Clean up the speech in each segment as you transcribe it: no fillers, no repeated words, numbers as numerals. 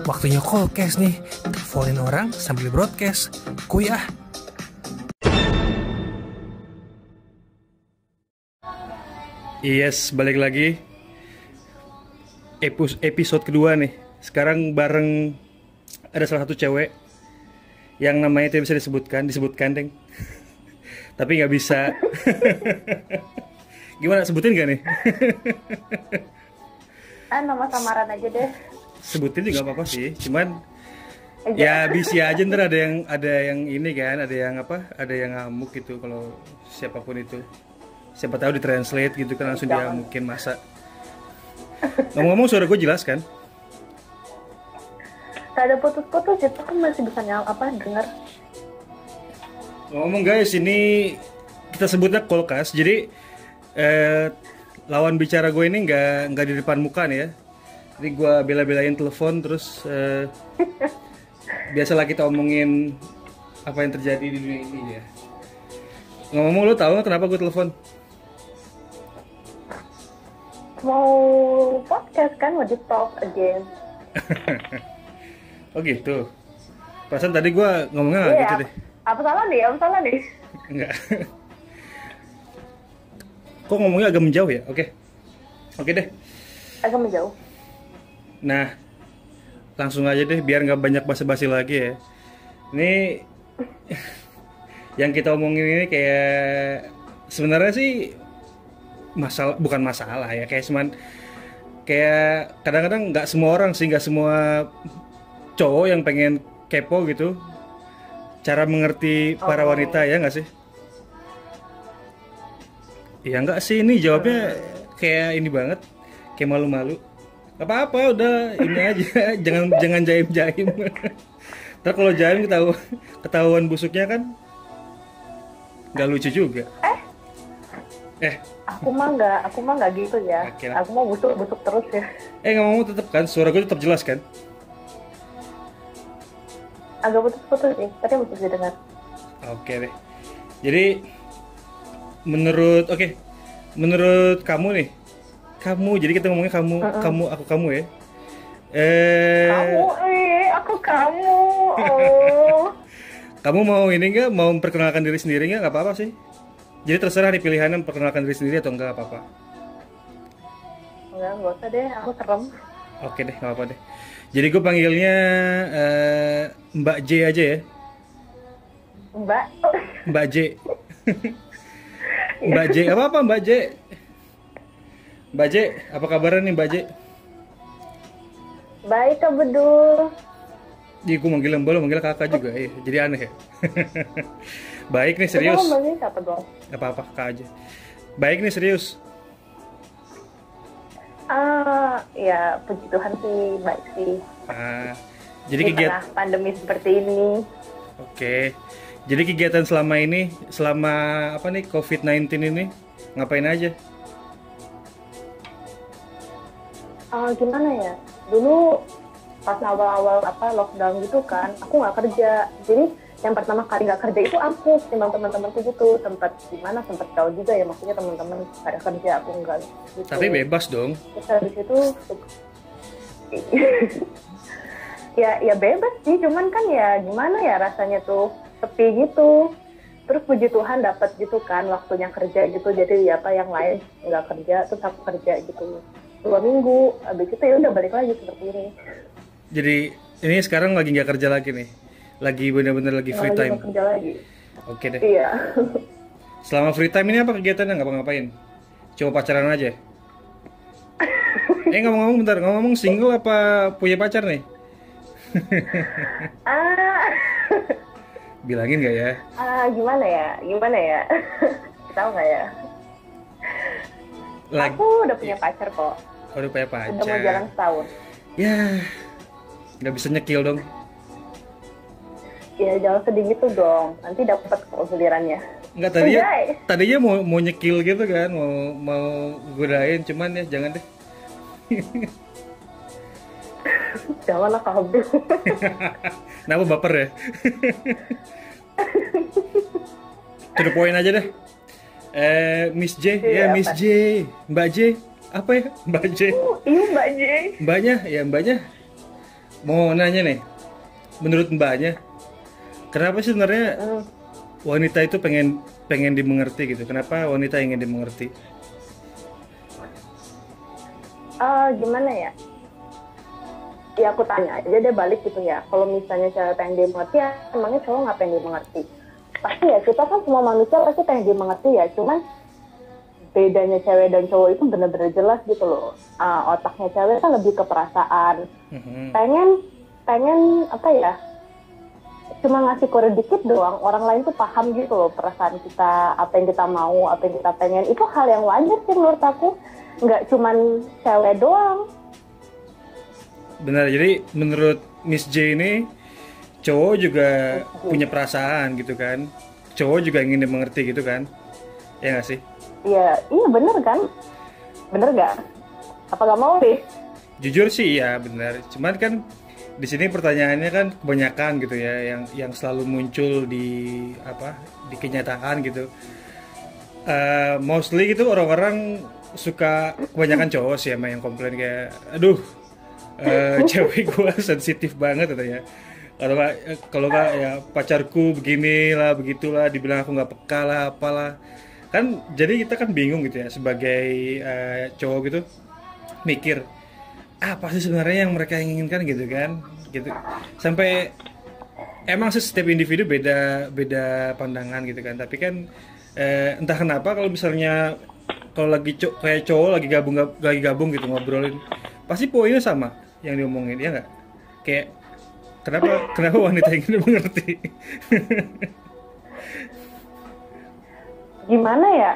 Waktunya callcast nih. Teleponin orang sambil broadcast. Kuy ah. Yes, balik lagi. Episode kedua nih. Sekarang bareng ada salah satu cewek yang namanya tidak bisa disebutkan deng. Tapi nggak bisa. Gimana, sebutin gak nih? Nama samaran aja deh. Sebutin juga apa-apa sih, cuman ya bisa aja ntar ada yang ini kan, ada yang ngamuk gitu kalau siapapun itu. Siapa tahu ditranslate gitu kan langsung dia mungkin masa. Ngomong-ngomong suara gue jelas kan? Tak ada putus-putus itu kan masih bisa dengar. Ngomong guys, ini kita sebutnya callcast. Jadi lawan bicara gue ini nggak di depan muka nih ya. Jadi gue bela-belain telepon terus biasalah kita omongin apa yang terjadi di dunia ini ya. Ngomong-ngomong, lo tau nggak kenapa gue telepon? Mau podcast kan, mau di talk again. Oh gitu. Perasaan tadi gue ngomongnya nggak gitu deh. Apa salah nih? Enggak. Kok ngomongnya agak menjauh ya? Oke deh. Agak menjauh. Nah, langsung aja deh biar nggak banyak basa-basi lagi ya. Ini yang kita omongin ini kayak sebenarnya sih bukan masalah ya, kayak cuman kayak kadang-kadang nggak semua orang sih, nggak semua cowok yang pengen kepo gitu cara mengerti para wanita, ya nggak sih? Ya nggak sih, ini jawabnya kayak ini banget, kayak malu-malu. Apa-apa, udah ini aja, jangan jaim-jaim. Ntar kalau jaim ketahuan busuknya kan nggak lucu juga. Aku mah nggak gitu ya. Okay, aku mau busuk terus ya. Ngomong tetep kan, suara gue tetap jelas kan? Agak putus-putus sih, tapi masih bisa dengar. Oke deh. Jadi menurut kamu nih, jadi kita ngomongnya kamu, kamu ya. Aku kamu. Oh. Kamu mau ini nggak, mau memperkenalkan diri sendiri nggak apa-apa sih. Jadi terserah nih pilihannya memperkenalkan diri sendiri atau enggak apa-apa. Enggak usah deh, aku serem. Oke deh, nggak apa-apa deh. Jadi gue panggilnya Mbak J aja ya. Mbak J. Mbak J, apa Mbak J? Mbak J, apa kabarnya nih Mbak J? Baik, Kak Bedul. Jadi gue manggil kakak juga, jadi aneh ya. Baik nih, serius. Kamu manggil siapa dong? Apa-apa, kak aja. Baik nih, serius. Ya puji Tuhan sih, baik sih. Jadi di tengah pandemi seperti ini. Oke. Jadi kegiatan selama apa nih, COVID-19 ini ngapain aja? Gimana ya? Dulu pas awal-awal lockdown gitu kan, aku nggak kerja. Jadi yang pertama kali nggak kerja itu aku, timbang teman-temanku gitu. Sempat tahu juga ya, maksudnya teman-teman pada kerja, aku nggak gitu. Tapi bebas dong. Terus habis itu ya bebas sih, cuman kan ya gimana ya, rasanya tuh sepi gitu. Terus puji Tuhan dapat gitu kan waktunya kerja gitu, jadi ya yang lain nggak kerja, terus aku kerja gitu 2 minggu, habis itu ya udah balik lagi seperti ini. Jadi ini sekarang lagi nggak kerja lagi nih, lagi bener-bener lagi free time. Kerja lagi. Oke deh. Iya. Selama free time ini apa kegiatannya, ngapa-ngapain? Coba pacaran aja. ngomong-ngomong single apa punya pacar nih? Bilangin nggak ya? Gimana ya? Tahu nggak ya? Aku udah punya pacar kok. Udah punya pacar. Udah mau jalan setahun. Ya, nggak bisa nyekil dong. Ya jangan sedih gitu dong. Nanti dapat gilirannya. Enggak, tadinya mau nyekil gitu kan, mau godain, cuman ya jangan deh. Janganlah kabur. Kenapa baper ya? To the point aja deh. Miss J, Miss J, Mbak J, apa ya? Mbak J. Iya Mbak J. Mbaknya. mau nanya nih, menurut mbaknya, kenapa sih sebenarnya Hmm. wanita itu pengen pengen dimengerti gitu? Kenapa wanita ingin dimengerti? Gimana ya? Ya aku tanya aja deh balik gitu ya. Kalau misalnya cewek pengen dimengerti, ya emangnya cowok nggak pengen dimengerti? Pasti ya, kita kan semua manusia pasti pengen dimengerti ya. Cuman bedanya cewek dan cowok itu benar-benar jelas gitu loh. Otaknya cewek kan lebih ke perasaan. Mhm. Pengen apa ya? Cuma ngasih kode dikit doang, orang lain tuh paham gitu loh perasaan kita, apa yang kita mau, apa yang kita pengen. Itu hal yang wajar sih menurut aku. Nggak cuman cewek doang. Benar, jadi menurut Miss J ini cowok juga punya perasaan gitu kan? Cowok juga ingin dimengerti gitu kan? Ya nggak sih? Iya, iya bener kan? Bener nggak? Apa nggak mau deh? Jujur sih ya benar. Cuman kan di sini pertanyaannya kan kebanyakan gitu ya, yang selalu muncul di apa di kenyataan gitu. Mostly gitu orang-orang suka kebanyakan cowok sih emang yang komplain kayak, aduh, cewek gua sensitif banget katanya. Kalau nggak ya pacarku beginilah begitulah, dibilang aku nggak peka lah apalah. Kan jadi kita kan bingung gitu ya sebagai cowok gitu mikir apa sih sebenarnya yang mereka inginkan gitu kan gitu sampai emang sih setiap individu beda beda pandangan gitu kan tapi kan entah kenapa kalau misalnya kalau lagi kayak cowok lagi gabung gitu ngobrolin pasti poinnya sama yang diomongin ya nggak kayak kenapa kenapa wanita ingin mengerti. Gimana ya?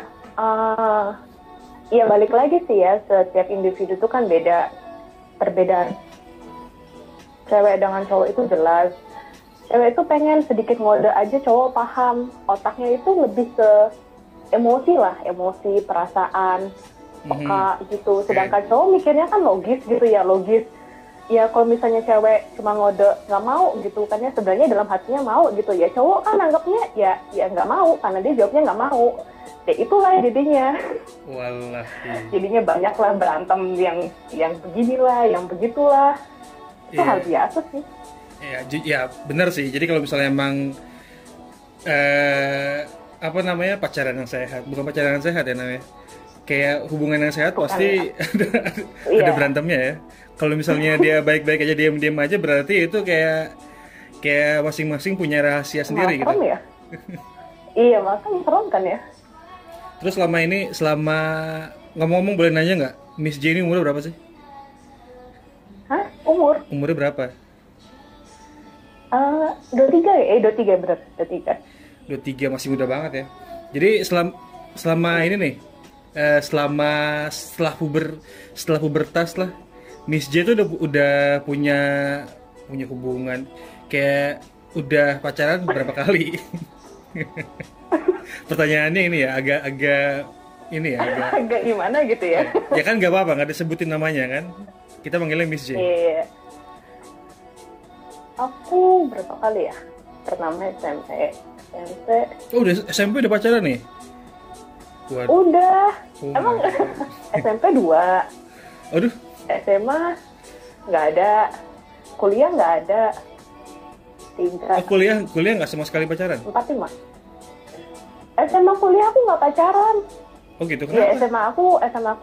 Ya balik lagi sih ya, setiap individu itu kan beda. Perbedaan cewek dengan cowok itu jelas. Cewek itu pengen sedikit ngode aja cowok paham. Otaknya itu lebih ke emosi lah, emosi, perasaan, peka gitu. Sedangkan cowok mikirnya kan logis gitu ya, logis. Ya kalau misalnya cewek cuma ngode nggak mau gitu kan ya sebenarnya dalam hatinya mau gitu ya, cowok kan anggapnya ya nggak mau karena dia jawabnya nggak mau. Ya itulah jadinya. Wallahi. Jadinya banyak lah berantem yang beginilah, yang begitulah. Itu Iya. hal biasa sih. Ya benar sih. Jadi kalau misalnya emang apa namanya pacaran yang sehat, bukan pacaran yang sehat ya namanya. Kayak hubungan yang sehat Bukan pasti ya. ada Iya. berantemnya ya. Kalau misalnya dia baik-baik aja diam-diam aja berarti itu kayak kayak masing-masing punya rahasia sendiri gitu. Serem ya. Iya makanya serem kan ya. Terus selama ngomong-ngomong boleh nanya nggak, Miss J ini umurnya berapa sih? Hah? Umur? Umurnya berapa? 23 ya? 23 berat. 23. 23 masih muda banget ya. Jadi selama ini nih selama setelah pubertas lah Miss J tuh udah punya hubungan kayak udah pacaran berapa kali? Pertanyaannya ini ya agak ini ya agak Agak gimana gitu ya. ya kan nggak apa-apa nggak disebutin namanya kan kita manggilnya Miss J. Iya. Aku berapa kali ya? Pertama SMP. Oh udah SMP udah pacaran nih? Waduh. Udah. Oh Emang my God. SMP 2. Aduh. SMA nggak ada. Kuliah nggak ada. 3. Kuliah nggak sama sekali pacaran? 4, 5. SMA kuliah aku nggak pacaran. Oh gitu Ya kenapa? SMA aku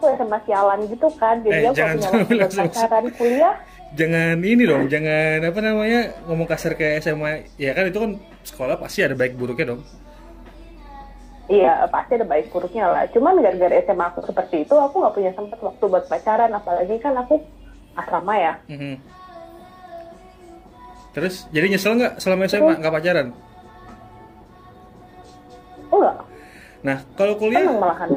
SMA sialan gitu kan. Jadi aku Jangan punya sampai waktu buat langsung. pacaran. Kuliah Jangan ini dong, jangan apa namanya ngomong kasar kayak SMA. Ya kan itu kan sekolah pasti ada baik buruknya dong. iya pasti ada baik buruknya lah. Cuman gara-gara SMA aku seperti itu, aku nggak punya sempat waktu buat pacaran. Apalagi kan aku asrama ya. Mhm. Terus jadi nyesel nggak selama SMA nggak pacaran? Enggak, Nah kalau seneng malahan.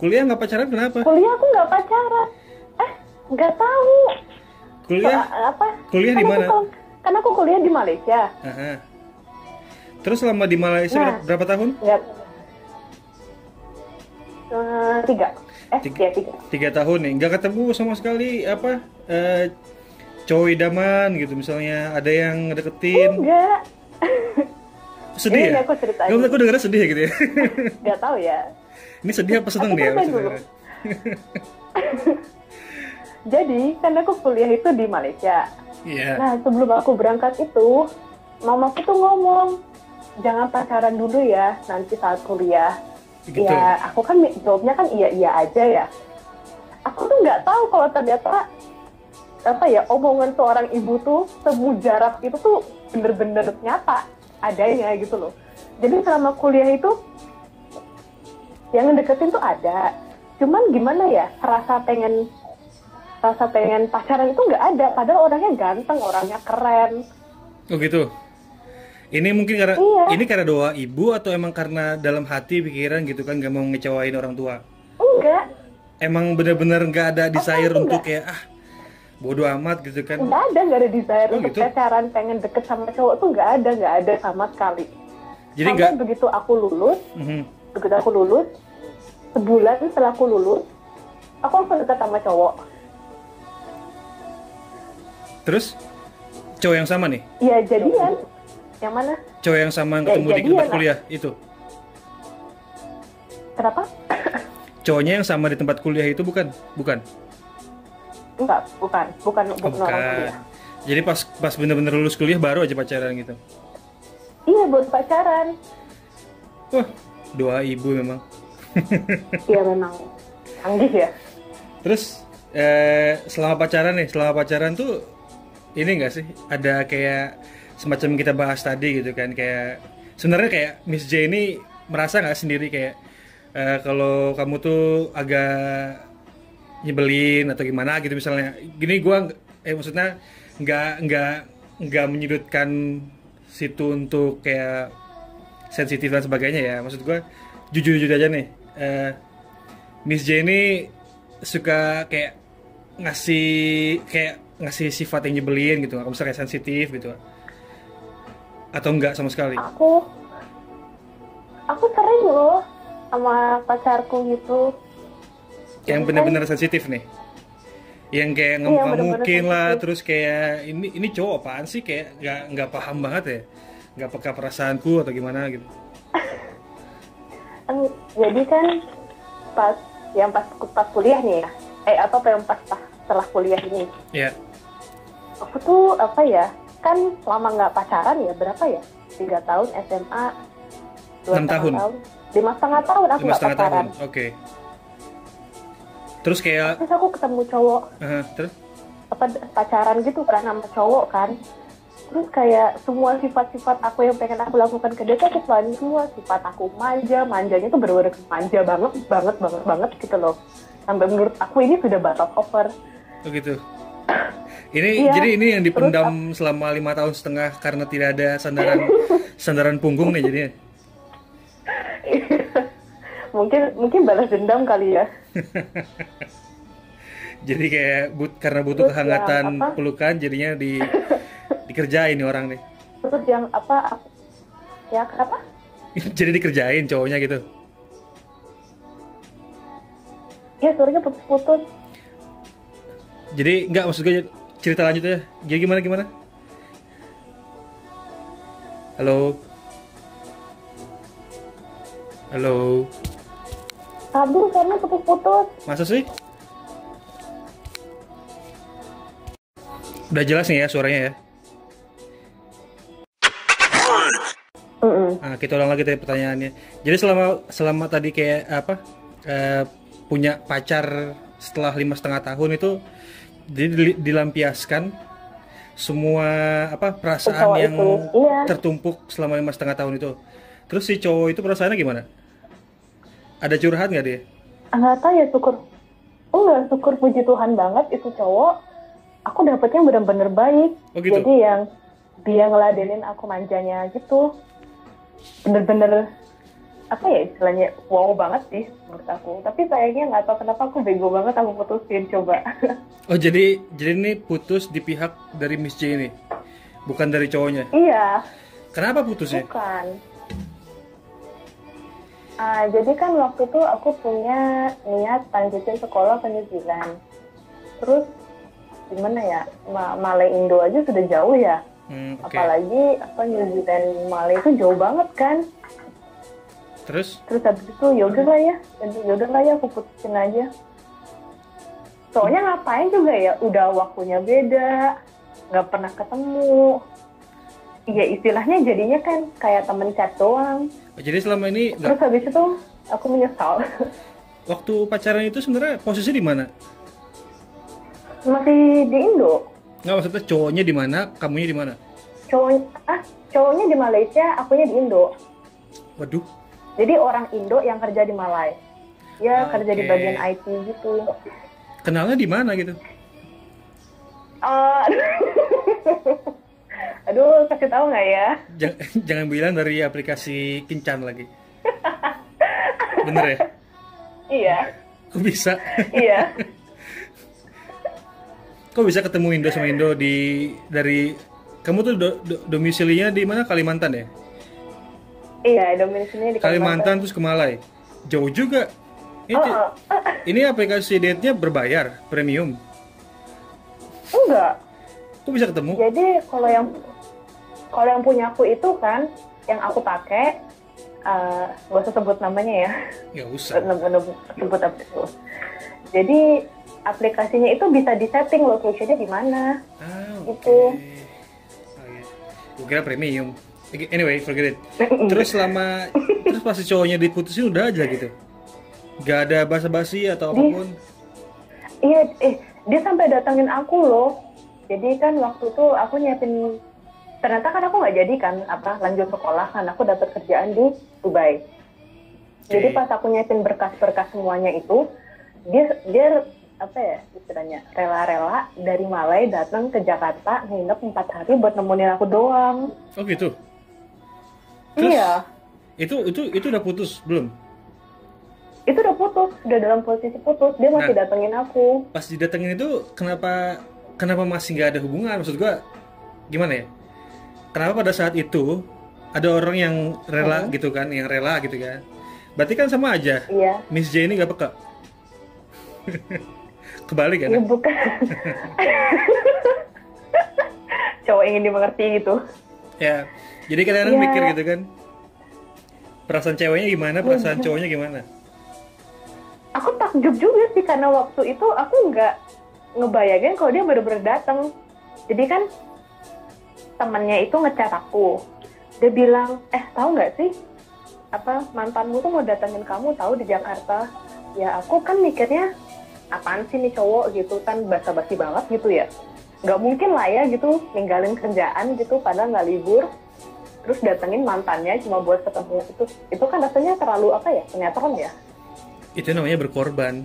kuliah nggak pacaran kenapa? Kuliah aku nggak pacaran. Nggak tahu. Kuliah Apa? kuliah di mana? Kan aku kuliah di Malaysia. Aha. Terus selama di Malaysia Nah. berapa tahun? Nggak. 3. Tiga. Ya 3. 3 tahun nih, nggak ketemu sama sekali apa cowok idaman gitu misalnya ada yang deketin. Enggak. Sedih Ini ya? aku ceritain. Aku dengernya sedih gitu ya. Nggak tahu ya. Ini sedih apa seneng Aku nih ya? ceritain dulu. Jadi kan aku kuliah itu di Malaysia. Iya. Nah, sebelum aku berangkat itu, mamaku tuh ngomong, jangan pacaran dulu ya, nanti saat kuliah. Gitu. Ya, aku kan jawabnya kan iya-iya aja ya. Aku tuh nggak tahu kalau ternyata apa ya, omongan seorang ibu tuh semujarab itu tuh bener-bener nyata adanya gitu loh. Jadi selama kuliah itu yang deketin tuh ada, cuman gimana ya, rasa pengen pacaran itu nggak ada, padahal orangnya ganteng, orangnya keren. Oh gitu. Ini mungkin karena Iya. ini karena doa ibu atau emang karena dalam hati pikiran gitu kan nggak mau ngecewain orang tua. Enggak, Emang bener-bener nggak ada desire enggak. untuk kayak bodo amat gitu kan. Nggak ada desire Oh, untuk gitu? pacaran, pengen deket sama cowok tuh nggak ada sama sekali. Jadi Sampai nggak. begitu aku lulus, Mhm. sebulan setelah aku lulus, aku langsung deket sama cowok. Terus cowok yang sama nih? Iya jadian. Yang mana? Cowok yang sama yang Ya, ketemu di jadian tempat lah. kuliah itu? Kenapa? Cowoknya yang sama di tempat kuliah itu bukan? Bukan. Enggak, bukan Oh, orang bukan. kuliah. Jadi pas bener-bener lulus kuliah baru aja pacaran gitu. Iya, buat pacaran. Wah, doa ibu memang. Iya memang canggih ya. Terus selama pacaran tuh ini enggak sih ada kayak semacam kita bahas tadi gitu kan, kayak sebenarnya kayak Miss J ini merasa nggak sendiri kayak kalau kamu tuh agak nyebelin atau gimana gitu misalnya. Gini gua maksudnya nggak menyudutkan situ untuk kayak sensitif dan sebagainya ya. Maksud gua jujur-jujur aja nih. Miss J ini suka kayak ngasih sifat yang nyebelin gitu, kalau misalnya kayak sensitif gitu, atau enggak sama sekali? Aku sering loh sama pacarku gitu. Yang benar-benar sensitif nih, yang kayak Iya, ngemukin bener-bener lah, sensitif. terus kayak ini cowok apaan sih, kayak nggak paham banget ya, nggak peka perasaanku atau gimana gitu. Jadi kan pas kuliah nih ya, atau yang pas setelah kuliah ini, Ya, aku tuh apa ya, kan lama nggak pacaran ya, berapa ya, 3 tahun SMA, 6 tahun. 5,5 tahun aku 5,5 nggak tahun, pacaran. oke. Terus kayak Terus aku ketemu cowok, terus pacaran gitu kan sama cowok kan. Terus kayak semua sifat-sifat aku yang pengen aku lakukan ke dia tuh aku selain semua. Sifat aku manjanya tuh bener-bener manja banget gitu loh. Sampai menurut aku ini sudah batas over. oh gitu. Ini Iya. jadi ini yang dipendam selama 5 tahun setengah karena tidak ada sandaran punggung nih jadinya. mungkin balas dendam kali ya. Jadi kayak karena butuh Terus kehangatan yang apa? pelukan jadinya dikerjain nih orang nih. Terus yang apa? Ya kenapa? Jadi dikerjain cowoknya gitu. Ya suaranya putus-putus. Jadi nggak, maksud gue cerita lanjut aja. Jadi gimana? Halo. Aduh, suaranya putus-putus. Masa sih? Udah jelas nih ya suaranya ya. Nah, kita ulang lagi tadi pertanyaannya. Jadi selama tadi kayak apa punya pacar setelah 5,5 tahun itu, jadi dilampiaskan semua perasaan Cowok yang itu, iya. tertumpuk selama 5,5 tahun itu. Terus si cowok itu perasaannya gimana? Ada curhat nggak dia? Nggak tahu ya, syukur puji Tuhan banget itu cowok. Aku dapetnya bener-bener baik. Oh, gitu? Jadi yang dia ngeladenin aku manjanya gitu. Bener-bener apa ya istilahnya, wow banget sih menurut aku. Tapi sayangnya nggak tahu kenapa aku bego banget aku putusin coba. Oh, jadi ini putus di pihak dari Miss J ini, bukan dari cowoknya. Iya, Kenapa putusnya? bukan. Jadi kan waktu itu aku punya niat lanjutin sekolah ke New Zealand. Terus gimana ya, Malay Indo aja sudah jauh ya. Oke. Apalagi New Zealand Malay itu jauh banget kan. Terus? Terus habis itu yaudah lah ya aku putusin aja. Soalnya ngapain juga ya, udah waktunya beda, nggak pernah ketemu. Iya, istilahnya jadinya kan kayak temen chat doang. Jadi selama ini Terus habis itu aku menyesal. waktu pacaran itu sebenarnya posisi di mana? Masih di Indo. Nggak, maksudnya cowoknya di mana, kamunya di mana? Cowoknya di Malaysia, akunya di Indo. Waduh. Jadi orang Indo yang kerja di Malai. Dia kerja di Oke. bagian IT gitu. Kenalnya di mana gitu? Eh, aduh, kasih tahu nggak ya? Jangan bilang dari aplikasi Kencan lagi. Bener ya? Iya, Kok bisa? iya. Kok bisa ketemu Indo sama Indo dari kamu tuh domisilinya di mana? Kalimantan ya? Iya, domisilinya di Kalimantan terus ke Malai. Jauh juga. Ini aplikasi date-nya berbayar, premium. Enggak. Kok bisa ketemu? Jadi kalau yang punya aku itu kan, yang aku pakai, nggak usah sebut namanya ya. Ya usah. Sebut apa itu. Jadi aplikasinya itu bisa disetting location-nya di mana. Oke. Gitu. Gue kira premium. Anyway, forget it. Terus terus pas si cowoknya diputusin udah aja gitu. Gak ada basa-basi atau apapun. Iya, dia sampai datangin aku loh. Jadi kan waktu itu aku nyiapin, ternyata kan aku nggak jadi kan lanjut sekolah kan, aku dapat kerjaan di Dubai. Jadi pas aku nyiapin berkas-berkas semuanya itu, dia apa ya istilahnya, rela-rela dari Malai datang ke Jakarta nginep 4 hari buat nemenin aku doang. Oh gitu. Terus, iya. Itu udah putus belum? Itu udah putus, udah dalam posisi putus. Dia masih datengin aku. Pas didatengin itu kenapa masih nggak ada hubungan? Maksud gua gimana ya? Kenapa pada saat itu ada orang yang rela gitu kan, yang rela gitu kan? Berarti kan sama aja. Iya. Miss J ini nggak peka. Kebalik kan? Iya bukan. Cowok ingin dimengerti gitu. Ya, jadi kadang-kadang mikir gitu kan. Perasaan ceweknya gimana, perasaan cowoknya gimana? Aku takjub juga sih karena waktu itu aku nggak ngebayangin kalau dia bener-bener datang. Jadi kan temennya itu ngechat aku. Dia bilang, tahu nggak sih mantanmu tuh mau datangin kamu tahu di Jakarta. Ya aku kan mikirnya apaan sih nih cowok gitu kan, basa-basi banget gitu ya. Nggak mungkin lah ya gitu ninggalin kerjaan gitu padahal nggak libur. Terus datengin mantannya cuma buat ketemu. Itu kan rasanya terlalu sinetron ya. Itu namanya berkorban.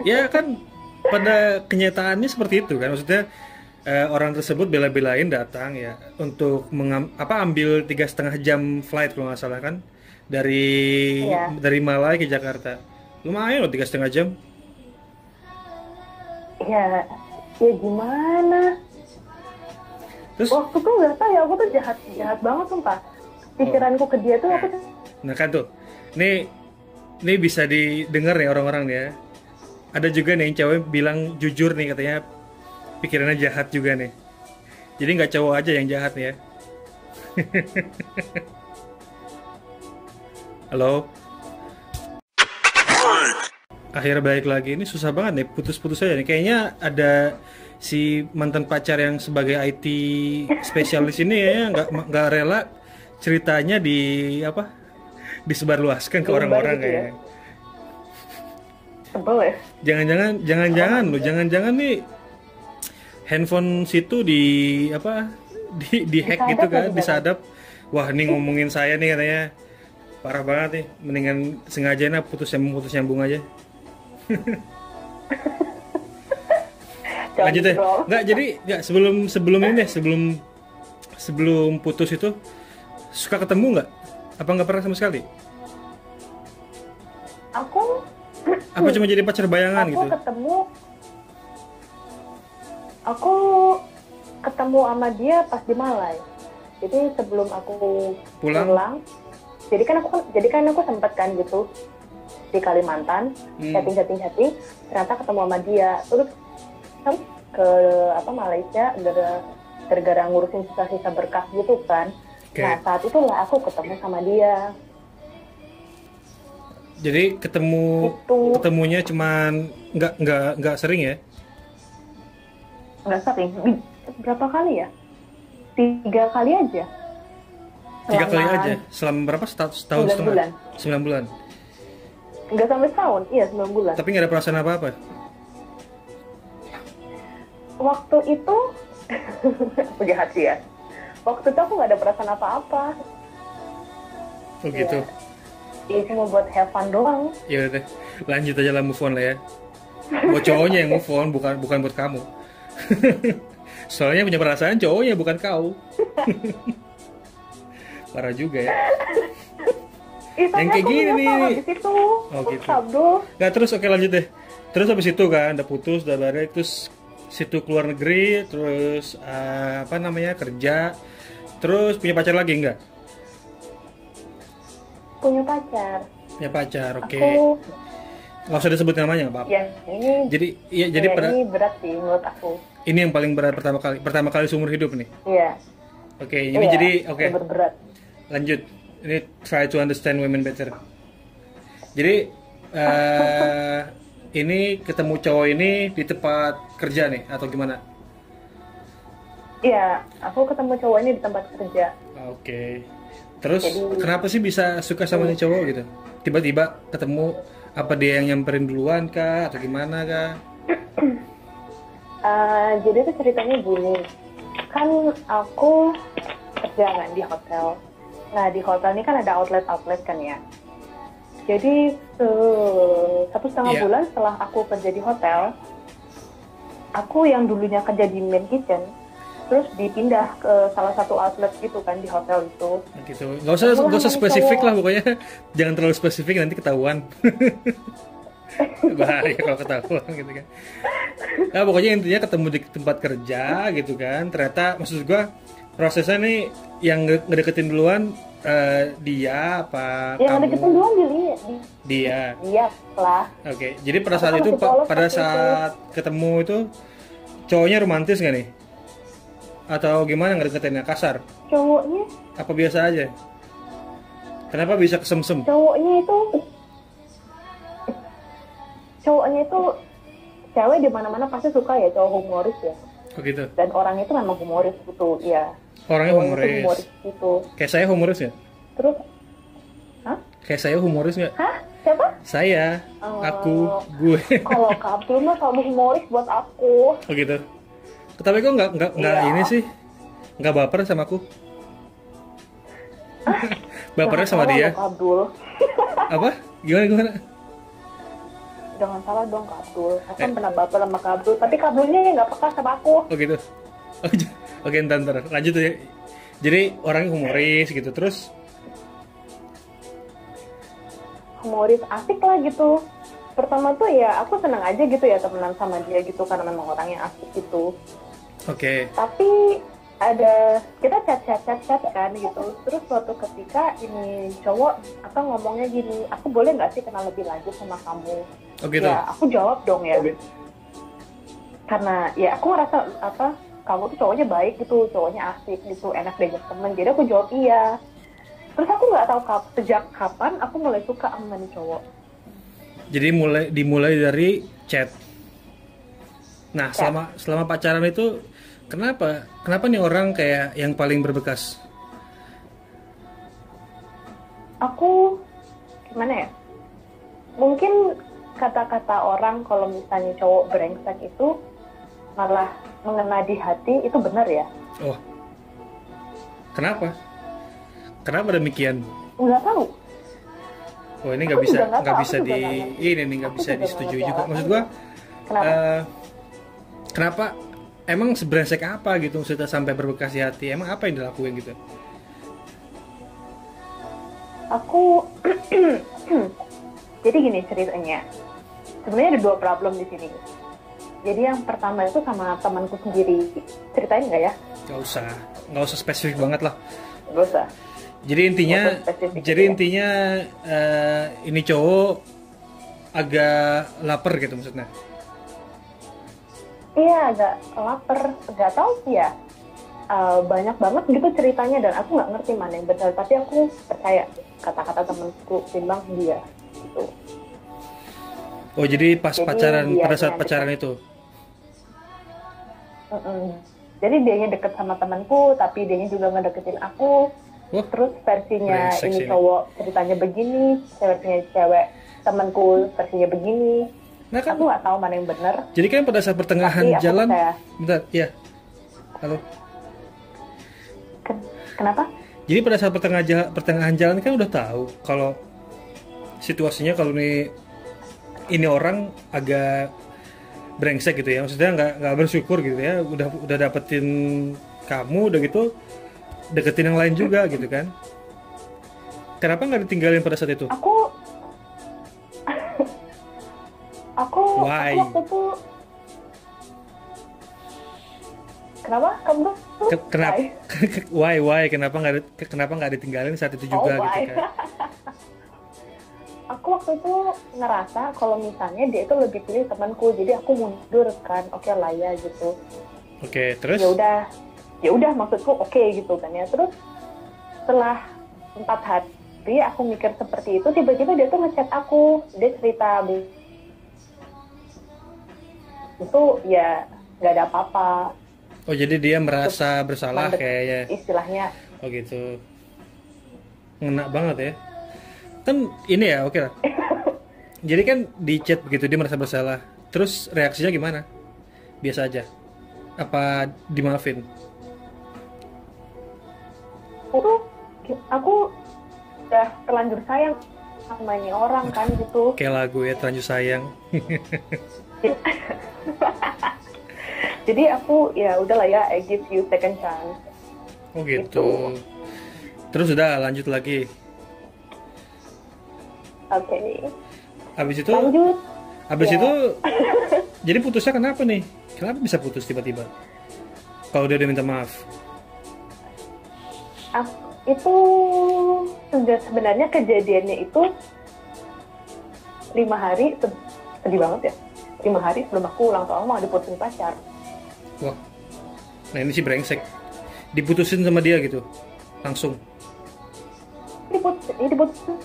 Ya kan pada kenyataannya seperti itu kan, maksudnya orang tersebut bela-belain datang ya untuk ambil 3,5 jam flight kalau nggak salah kan dari Malai ke Jakarta. Lumayan loh 3,5 jam. Ya gimana? Terus waktu tuh nggak tahu ya, aku tuh jahat banget sumpah. Pikiranku ke dia tuh aku tuh. Nah kan tuh, ini bisa didengar nih orang-orang nih ya. Ada juga nih yang cewek bilang jujur nih katanya pikirannya jahat juga nih. Jadi nggak cowok aja yang jahat nih ya. Halo. Akhirnya balik lagi, ini susah banget nih, putus-putus aja nih. Kayaknya ada si mantan pacar yang sebagai IT spesialis ini ya nggak rela ceritanya disebarluaskan ke orang-orang gitu kayaknya. Sebel ya. Jangan-jangan nih handphone situ di hack gitu kan, disadap. Wah, ini ngomongin saya nih katanya. Parah banget nih, mendingan sengaja putus nyambung aja. Lanjut deh. Sebelum ini deh, sebelum putus itu suka ketemu nggak? Apa nggak pernah sama sekali? Apa cuma jadi pacar bayangan gitu? Aku ketemu sama dia pas di Malai. Jadi sebelum aku pulang, jadi kan aku sempat kan gitu di Kalimantan, chatting, ternyata ketemu sama dia. Terus ke Malaysia gara-gara ngurusin sisa-sisa berkas gitu kan. Okay. Nah saat itulah aku ketemu sama dia. Jadi ketemunya cuman nggak sering ya? nggak sering. Berapa kali ya? 3 kali aja. 3 kali Selama aja. Selama berapa? Setahun 9 setengah? bulan. 9 bulan. Nggak sampai setahun, iya 9 bulan. Tapi nggak ada perasaan apa-apa? Waktu itu, aku jahat sih ya. Waktu itu aku nggak ada perasaan apa-apa. Oh gitu. Ya cuma buat have fun doang. Ya udah, lanjut aja lah, move on lah ya. Buat cowoknya yang move on, bukan buat kamu. Soalnya punya perasaan cowoknya, bukan kau. Parah juga ya. Yang kayak gini nih. Habis itu, Oh gitu. Abdul. Nah terus oke lanjut deh. Terus habis itu kan udah putus, udah balik, terus situ keluar negeri, terus apa namanya kerja, terus punya pacar lagi enggak? Punya pacar. Punya pacar, oke. Aku, Nggak usah disebut namanya nggak apa-apa. yang ini, Jadi iya jadi ini berat sih menurut aku. ini yang paling berat pertama kali seumur hidup nih. Iya. Oke, ini Iya, jadi oke. berat. Lanjut. Ini try to understand women better. Jadi ini ketemu cowok ini di tempat kerja nih atau gimana? Iya, aku ketemu cowok ini di tempat kerja. Oke. Terus Jadi- kenapa sih bisa suka sama nih cowok gitu? Tiba-tiba ketemu, apa dia yang nyamperin duluan kah atau gimana kah? Jadi itu ceritanya gini, kan aku kerja kan di hotel. Nah di hotel ini kan ada outlet kan ya. Jadi 1,5 Iya. bulan setelah aku kerja di hotel, aku yang dulunya kerja di main kitchen, terus dipindah ke salah satu outlet gitu kan di hotel itu. Gitu. Nggak usah spesifik lah pokoknya. Jangan terlalu spesifik nanti ketahuan. Bahaya kalau ketahuan gitu kan. Nah, pokoknya intinya ketemu di tempat kerja gitu kan. Ternyata maksud gua prosesnya nih yang ngedeketin duluan dia apa Yang ada kamu? deketin duluan Dia. dia lah. Oke, jadi pada Aku saat kan itu masih polos pada waktu itu. saat ketemu itu cowoknya romantis nggak nih? Atau gimana ngedeketinnya kasar? Cowoknya Apa biasa aja? Kenapa bisa kesemsem? cowoknya itu cewek di mana-mana pasti suka ya cowok humoris ya. Oh gitu. Dan orang itu memang humoris gitu, ya. Orangnya Cowoknya tuh humoris. humoris gitu. Kayak saya humoris nggak? Terus, hah? Kayak saya humoris nggak? Hah? Siapa? Saya, aku, gue. Kalau Kak Abdul mah selalu humoris buat aku. Oh gitu. Tapi kok nggak Iya. ini sih? Nggak baper sama aku? Bapernya sama Jangan dia? salah loh, Kak Abdul. Apa? Gimana? Jangan salah dong Kak Abdul. Aku kan pernah baper sama Kak Abdul, tapi Kak Abdulnya nggak peka sama aku. Oh gitu. Oh, oke, ntar lanjut ya. Jadi orangnya humoris gitu, terus Humoris asik lah gitu. Pertama tuh ya aku seneng aja gitu ya temenan sama dia gitu karena memang orangnya asik gitu. oke. Tapi ada kita chat kan gitu. Terus suatu ketika ini cowok apa ngomongnya gini, aku boleh nggak sih kenal lebih lanjut sama kamu? Oh gitu. Ya aku jawab dong ya. Karena ya aku ngerasa apa kamu tuh cowoknya baik gitu, cowoknya asik gitu, enak diajak temen. Jadi aku jawab iya. Terus aku nggak tahu sejak kapan aku mulai suka sama nih cowok. Jadi dimulai dari chat. Nah, Chat. selama pacaran itu kenapa nih orang kayak yang paling berbekas? Aku gimana ya? Mungkin kata-kata orang kalau misalnya cowok brengsek itu malah mengena di hati itu benar ya? Oh. Kenapa? Kenapa demikian? Nggak tahu. Oh, ini nggak Aku bisa juga nggak tahu, bisa aku juga di nggak ngerti. ini nih nggak Aku bisa juga disetujui nggak juga. ngerti Maksud gua Kenapa? kenapa emang sebrengsek apa gitu maksudnya sampai berbekas di hati? Emang apa yang dilakuin gitu? Aku jadi gini ceritanya. Sebenarnya ada 2 problem di sini. Jadi yang pertama itu sama temanku sendiri. Ceritain nggak ya? Nggak usah spesifik banget lah. Gak usah. Jadi intinya, Nggak usah spesifik gitu ya. ini cowok agak lapar gitu maksudnya. Iya, agak lapar. Nggak tahu sih ya. Banyak banget gitu ceritanya dan aku nggak ngerti mana yang benar. Tapi aku percaya kata-kata temanku timbang dia. Gitu. Oh jadi pas Jadi pacaran dia pada saat yang pacaran itu. Mm-mm. Jadi dianya deket sama temanku, tapi dianya juga ngedeketin aku. Wah, Terus versinya brengsek ini sih ini. cowok ceritanya begini, versinya cewek temanku versinya begini. Nah kan, Aku nggak tahu mana yang benar. jadi kan pada saat pertengahan Tapi aku jalan, percaya. bentar, ya, halo. Kenapa? Jadi pada saat pertengahan jalan kan udah tahu kalau situasinya kalau ini orang agak brengsek gitu ya, maksudnya nggak bersyukur gitu ya, udah dapetin kamu, udah gitu deketin yang lain juga gitu kan. Kenapa nggak ditinggalin pada saat itu? Aku Why? waktu itu kenapa kamu Kenapa? Why? Kenapa nggak ditinggalin saat itu juga gitu why? kan? Aku waktu itu ngerasa kalau misalnya dia itu lebih pilih temanku, jadi aku mundur kan, oke lah ya gitu. Oke, terus? Ya udah maksudku oke gitu kan ya. Terus setelah 4 hari aku mikir seperti itu, tiba-tiba dia tuh ngechat aku, dia cerita itu ya nggak ada apa-apa. Oh, jadi dia merasa bersalah Mandek, kayaknya. istilahnya. Oh gitu. Ngena banget ya. Kan ini ya, oke lah. Jadi kan di chat begitu dia merasa bersalah. Terus reaksinya gimana? Biasa aja. Apa dimaafin? Aku udah terlanjur sayang sama ini orang kan gitu. Kayak lagu ya, terlanjur sayang. Jadi aku ya udahlah ya, I give you second chance. Oh gitu. Terus udah lanjut lagi. Oke. Habis itu Lanjut. Habis Ya. itu jadi putusnya kenapa nih? Kenapa bisa putus tiba-tiba? Kalau dia udah minta maaf. Itu sebenarnya kejadiannya itu 5 hari, sedih banget ya. 5 hari sebelum aku ulang tahun mau diputusin pacar. Wah. Nah ini sih brengsek. Diputusin sama dia gitu. Langsung. Diputusin.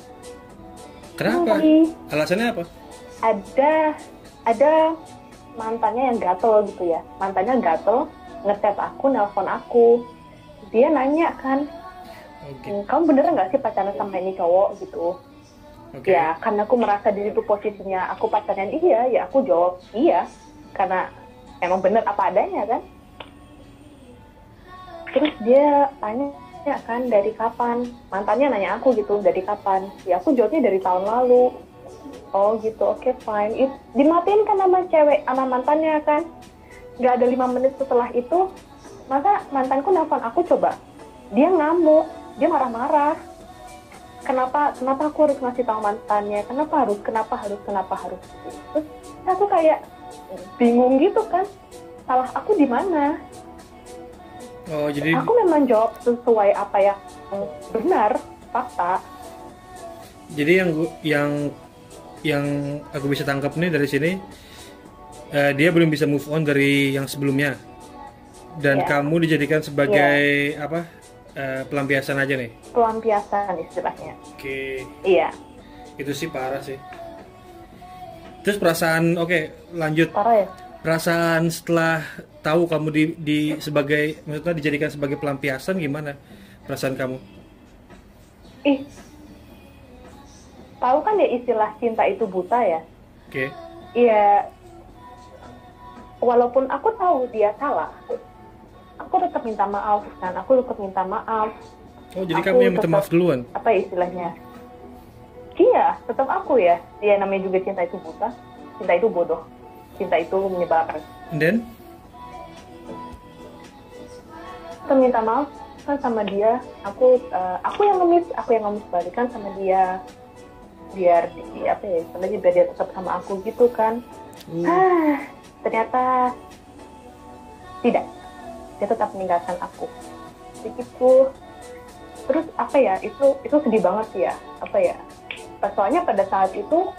Kenapa? Alasannya apa? Ada mantannya yang gatel gitu ya. Mantannya gatel, nge-chat aku, nelpon aku. Dia nanya kan, kamu beneran nggak sih pacaran sama ini cowok gitu? Okay. Ya, karena aku merasa di situ posisinya aku pacaran iya, ya aku jawab iya, karena emang bener apa adanya kan. Terus dia tanya kan dari kapan, mantannya nanya aku gitu dari kapan, ya aku jawabnya dari tahun lalu. Oh gitu, oke, fine. Dimatiin kan sama cewek, sama mantannya kan. Nggak ada 5 menit setelah itu, masa mantanku nelfon aku coba. Dia ngamuk, dia marah-marah. Kenapa aku harus ngasih tahu mantannya? Kenapa harus? Terus aku kayak bingung gitu kan. Salah aku di mana? Oh, jadi aku memang jawab sesuai apa yang benar, fakta. Jadi yang aku bisa tangkap nih dari sini, dia belum bisa move on dari yang sebelumnya, dan kamu dijadikan sebagai apa, pelampiasan aja nih. Pelampiasan istilahnya. Oke. Iya. Itu sih parah sih. Terus perasaan, lanjut. Parah ya. Perasaan setelah tahu kamu maksudnya dijadikan sebagai pelampiasan, gimana perasaan kamu? Tahu kan ya istilah cinta itu buta ya? Oke. Iya, walaupun aku tahu dia salah, aku tetap minta maaf kan, Oh, jadi kamu yang minta maaf duluan? Apa istilahnya? Iya, tetap aku ya. Dia namanya juga cinta itu buta, cinta itu bodoh, cinta itu menyebalkan. And then? Aku minta maaf kan sama dia, aku yang ngemis balikan sama dia, biar dia tetap sama aku gitu kan. Ternyata tidak, dia tetap meninggalkan aku begitu. Terus itu sedih banget ya, soalnya pada saat itu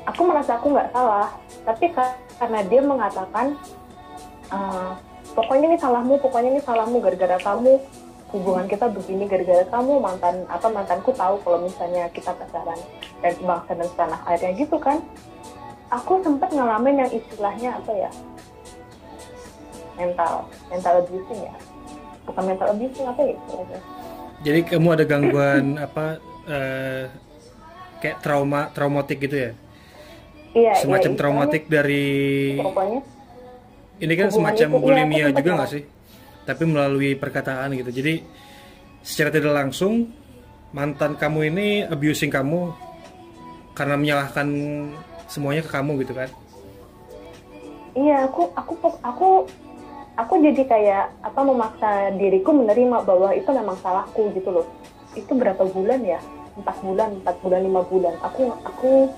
aku merasa aku nggak salah, tapi karena dia mengatakan pokoknya ini salahmu gara-gara kamu, hubungan kita begini gara-gara kamu, mantanku tahu kalau misalnya kita pacaran dan sebangsa dan setanah airnya gitu kan. Aku sempat ngalamin yang istilahnya mental abusing ya, bukan mental abusing apa ya istilahnya. Jadi kamu ada gangguan apa kayak traumatik gitu ya? Iya, Semacam istilahnya traumatik dari pokoknya ini kan hubungan semacam itu, iya, aku bulimia sempat juga nggak sih? Tapi melalui perkataan gitu. Jadi secara tidak langsung mantan kamu ini abusing kamu karena menyalahkan semuanya ke kamu gitu kan? iya, aku jadi kayak apa, memaksa diriku menerima bahwa itu memang salahku gitu loh. Itu berapa bulan ya? 4 bulan, 5 bulan. Aku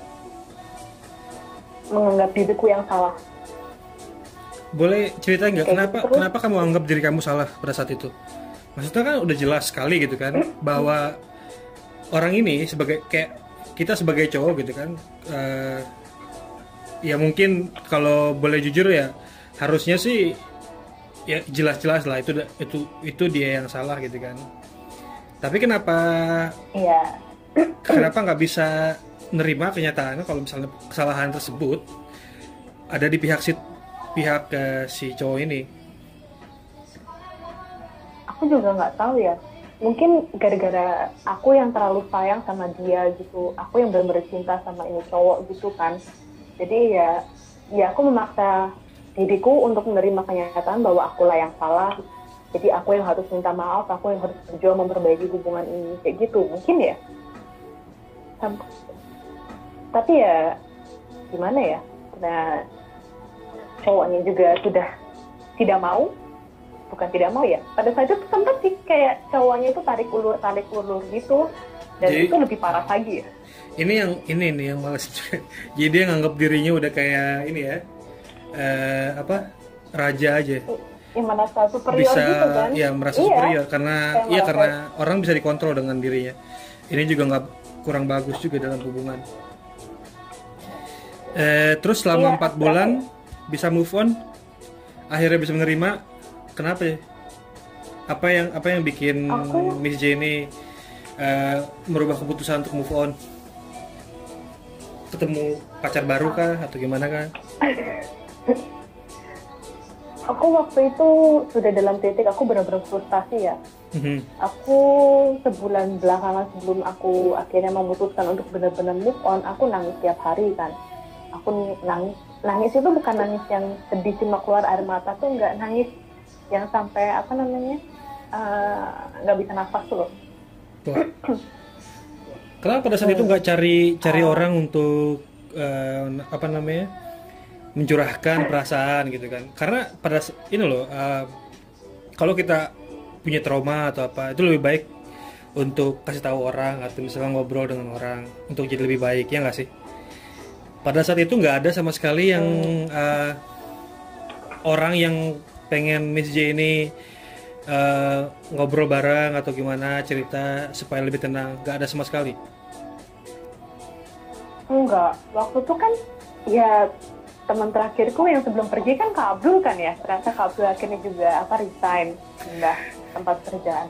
menganggap diriku yang salah. Boleh cerita nggak Kayak kenapa gitu terus. kenapa kamu anggap diri kamu salah pada saat itu? Maksudnya kan udah jelas sekali gitu kan bahwa orang ini sebagai kayak kita sebagai cowok gitu kan, ya mungkin kalau boleh jujur ya harusnya sih ya jelas-jelas lah itu dia yang salah gitu kan. Tapi kenapa Iya. kenapa nggak bisa nerima kenyataannya kalau misalnya kesalahan tersebut ada di pihak si cowok ini? Aku juga nggak tahu ya. Mungkin gara-gara aku yang terlalu sayang sama dia gitu. Aku yang benar-benar cinta sama ini cowok gitu kan. Jadi ya aku memaksa diriku untuk menerima kenyataan bahwa akulah yang salah. Jadi aku yang harus minta maaf, aku yang harus berjuang memperbaiki hubungan ini. Kayak gitu, mungkin ya. Tapi ya gimana ya? Nah, cowoknya juga sudah tidak mau. Bukan tidak mau ya, pada saat itu sempat sih kayak cowoknya itu tarik ulur gitu, dan Jadi, itu lebih parah lagi ya. ini nih yang males juga. Jadi dia nganggap dirinya udah kayak ini ya, apa raja aja, Yang merasa superior bisa gitu kan. ya merasa Iya, superior karena kayak ya merasa- karena orang bisa dikontrol dengan dirinya. Ini juga nggak kurang bagus juga dalam hubungan. Terus selama Iya, 4 bulan bisa move on, akhirnya bisa menerima. Kenapa ya? Apa yang bikin Aku- Miss J ini merubah keputusan untuk move on? Ketemu pacar baru kah atau gimana kan? aku waktu itu sudah dalam titik aku benar-benar frustasi ya. Mhm. Aku sebulan belakangan sebelum aku akhirnya memutuskan untuk benar-benar move on, aku nangis tiap hari kan. Aku nangis itu bukan nangis yang sedih cuma keluar air mata tuh, nggak, nangis yang sampai apa namanya nggak bisa nafas tuh loh. Wah. Kenapa pada saat itu nggak cari orang untuk apa namanya mencurahkan perasaan gitu kan? Karena pada ini loh, kalau kita punya trauma atau apa itu lebih baik untuk kasih tahu orang atau misalnya ngobrol dengan orang untuk jadi lebih baik, ya nggak sih? Pada saat itu nggak ada sama sekali yang orang yang pengen Miss J ini ngobrol bareng atau gimana cerita supaya lebih tenang, nggak ada sama sekali. Enggak, waktu itu kan ya teman terakhirku yang sebelum pergi kan Kak Abdul kan ya. Ternyata Kak Abdul akhirnya juga resign, pindah tempat kerjaan.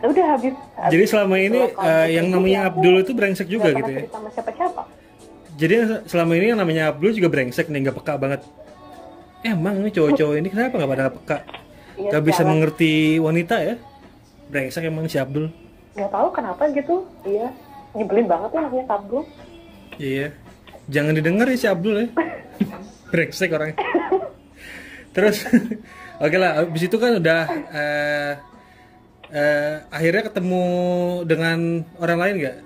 Udah habis. Jadi selama ini yang namanya Abdul itu brengsek juga gitu ya. Cerita sama siapa-siapa. Jadi selama ini yang namanya Abdul juga brengsek nih, nggak peka banget. Emang nih cowok-cowok ini kenapa nggak pada peka? Iya, Nggak bisa jalan. mengerti wanita ya? Brengsek emang si Abdul. Nggak tahu kenapa gitu. Iya, nyebelin banget ya namanya Kak Abdul. Iya. Jangan didengar ya si Abdul ya. Brengsek orangnya. Terus oke lah, abis itu kan udah akhirnya ketemu dengan orang lain nggak?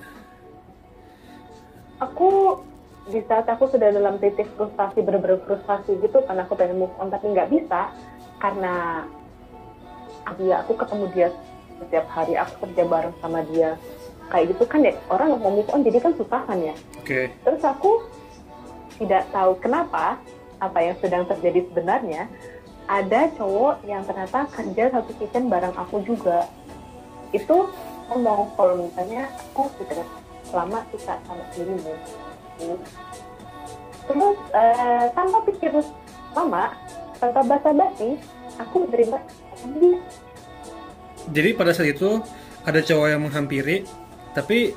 Aku di saat aku sudah dalam titik frustasi, bener-bener frustasi gitu karena aku pengen move on tapi nggak bisa karena aku ketemu dia setiap hari, aku kerja bareng sama dia kayak gitu kan ya, orang mau move on jadi kan susah kan ya. Oke. Terus aku tidak tahu kenapa apa yang sedang terjadi sebenarnya, ada cowok yang ternyata kerja satu kitchen bareng aku juga, itu ngomong kalau misalnya aku tidak lama suka sama dirimu. Terus tanpa pikir lama, tanpa basa-basi, aku menerima dia. Jadi pada saat itu ada cowok yang menghampiri, tapi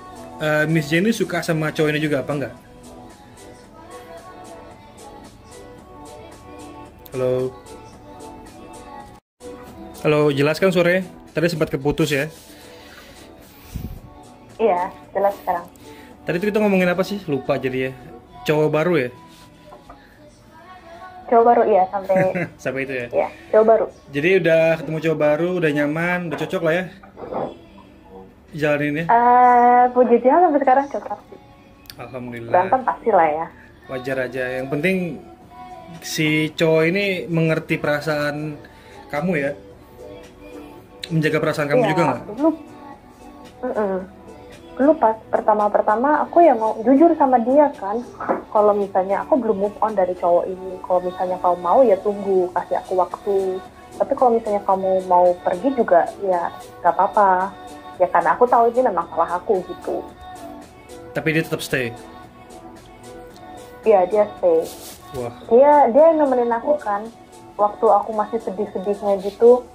Miss Jenny suka sama cowok ini juga apa enggak? Halo. Halo, jelas kan sore? Tadi sempat keputus ya. Iya, jelas sekarang. Tadi tuh kita ngomongin apa sih? Lupa jadi ya. Cowok baru ya? Cowok baru iya sampai Sampai itu ya. ya, cowok baru. Jadi udah ketemu cowok baru, udah nyaman, udah cocok lah ya. Jalanin ya. Puji Tuhan sampai sekarang cocok. Alhamdulillah. Berantem pasti lah ya. Wajar aja. Yang penting si cowok ini mengerti perasaan kamu ya. Menjaga perasaan kamu Iya, juga nggak? Mm-mm. Dulu pas pertama-pertama aku ya mau jujur sama dia kan, kalau misalnya aku belum move on dari cowok ini, kalau misalnya kamu mau ya tunggu, kasih aku waktu, tapi kalau misalnya kamu mau pergi juga ya gak apa-apa, ya karena aku tahu ini memang salah aku gitu. Tapi dia tetap stay. Ya dia stay, Wah, dia yang nemenin aku kan, waktu aku masih sedih-sedihnya gitu,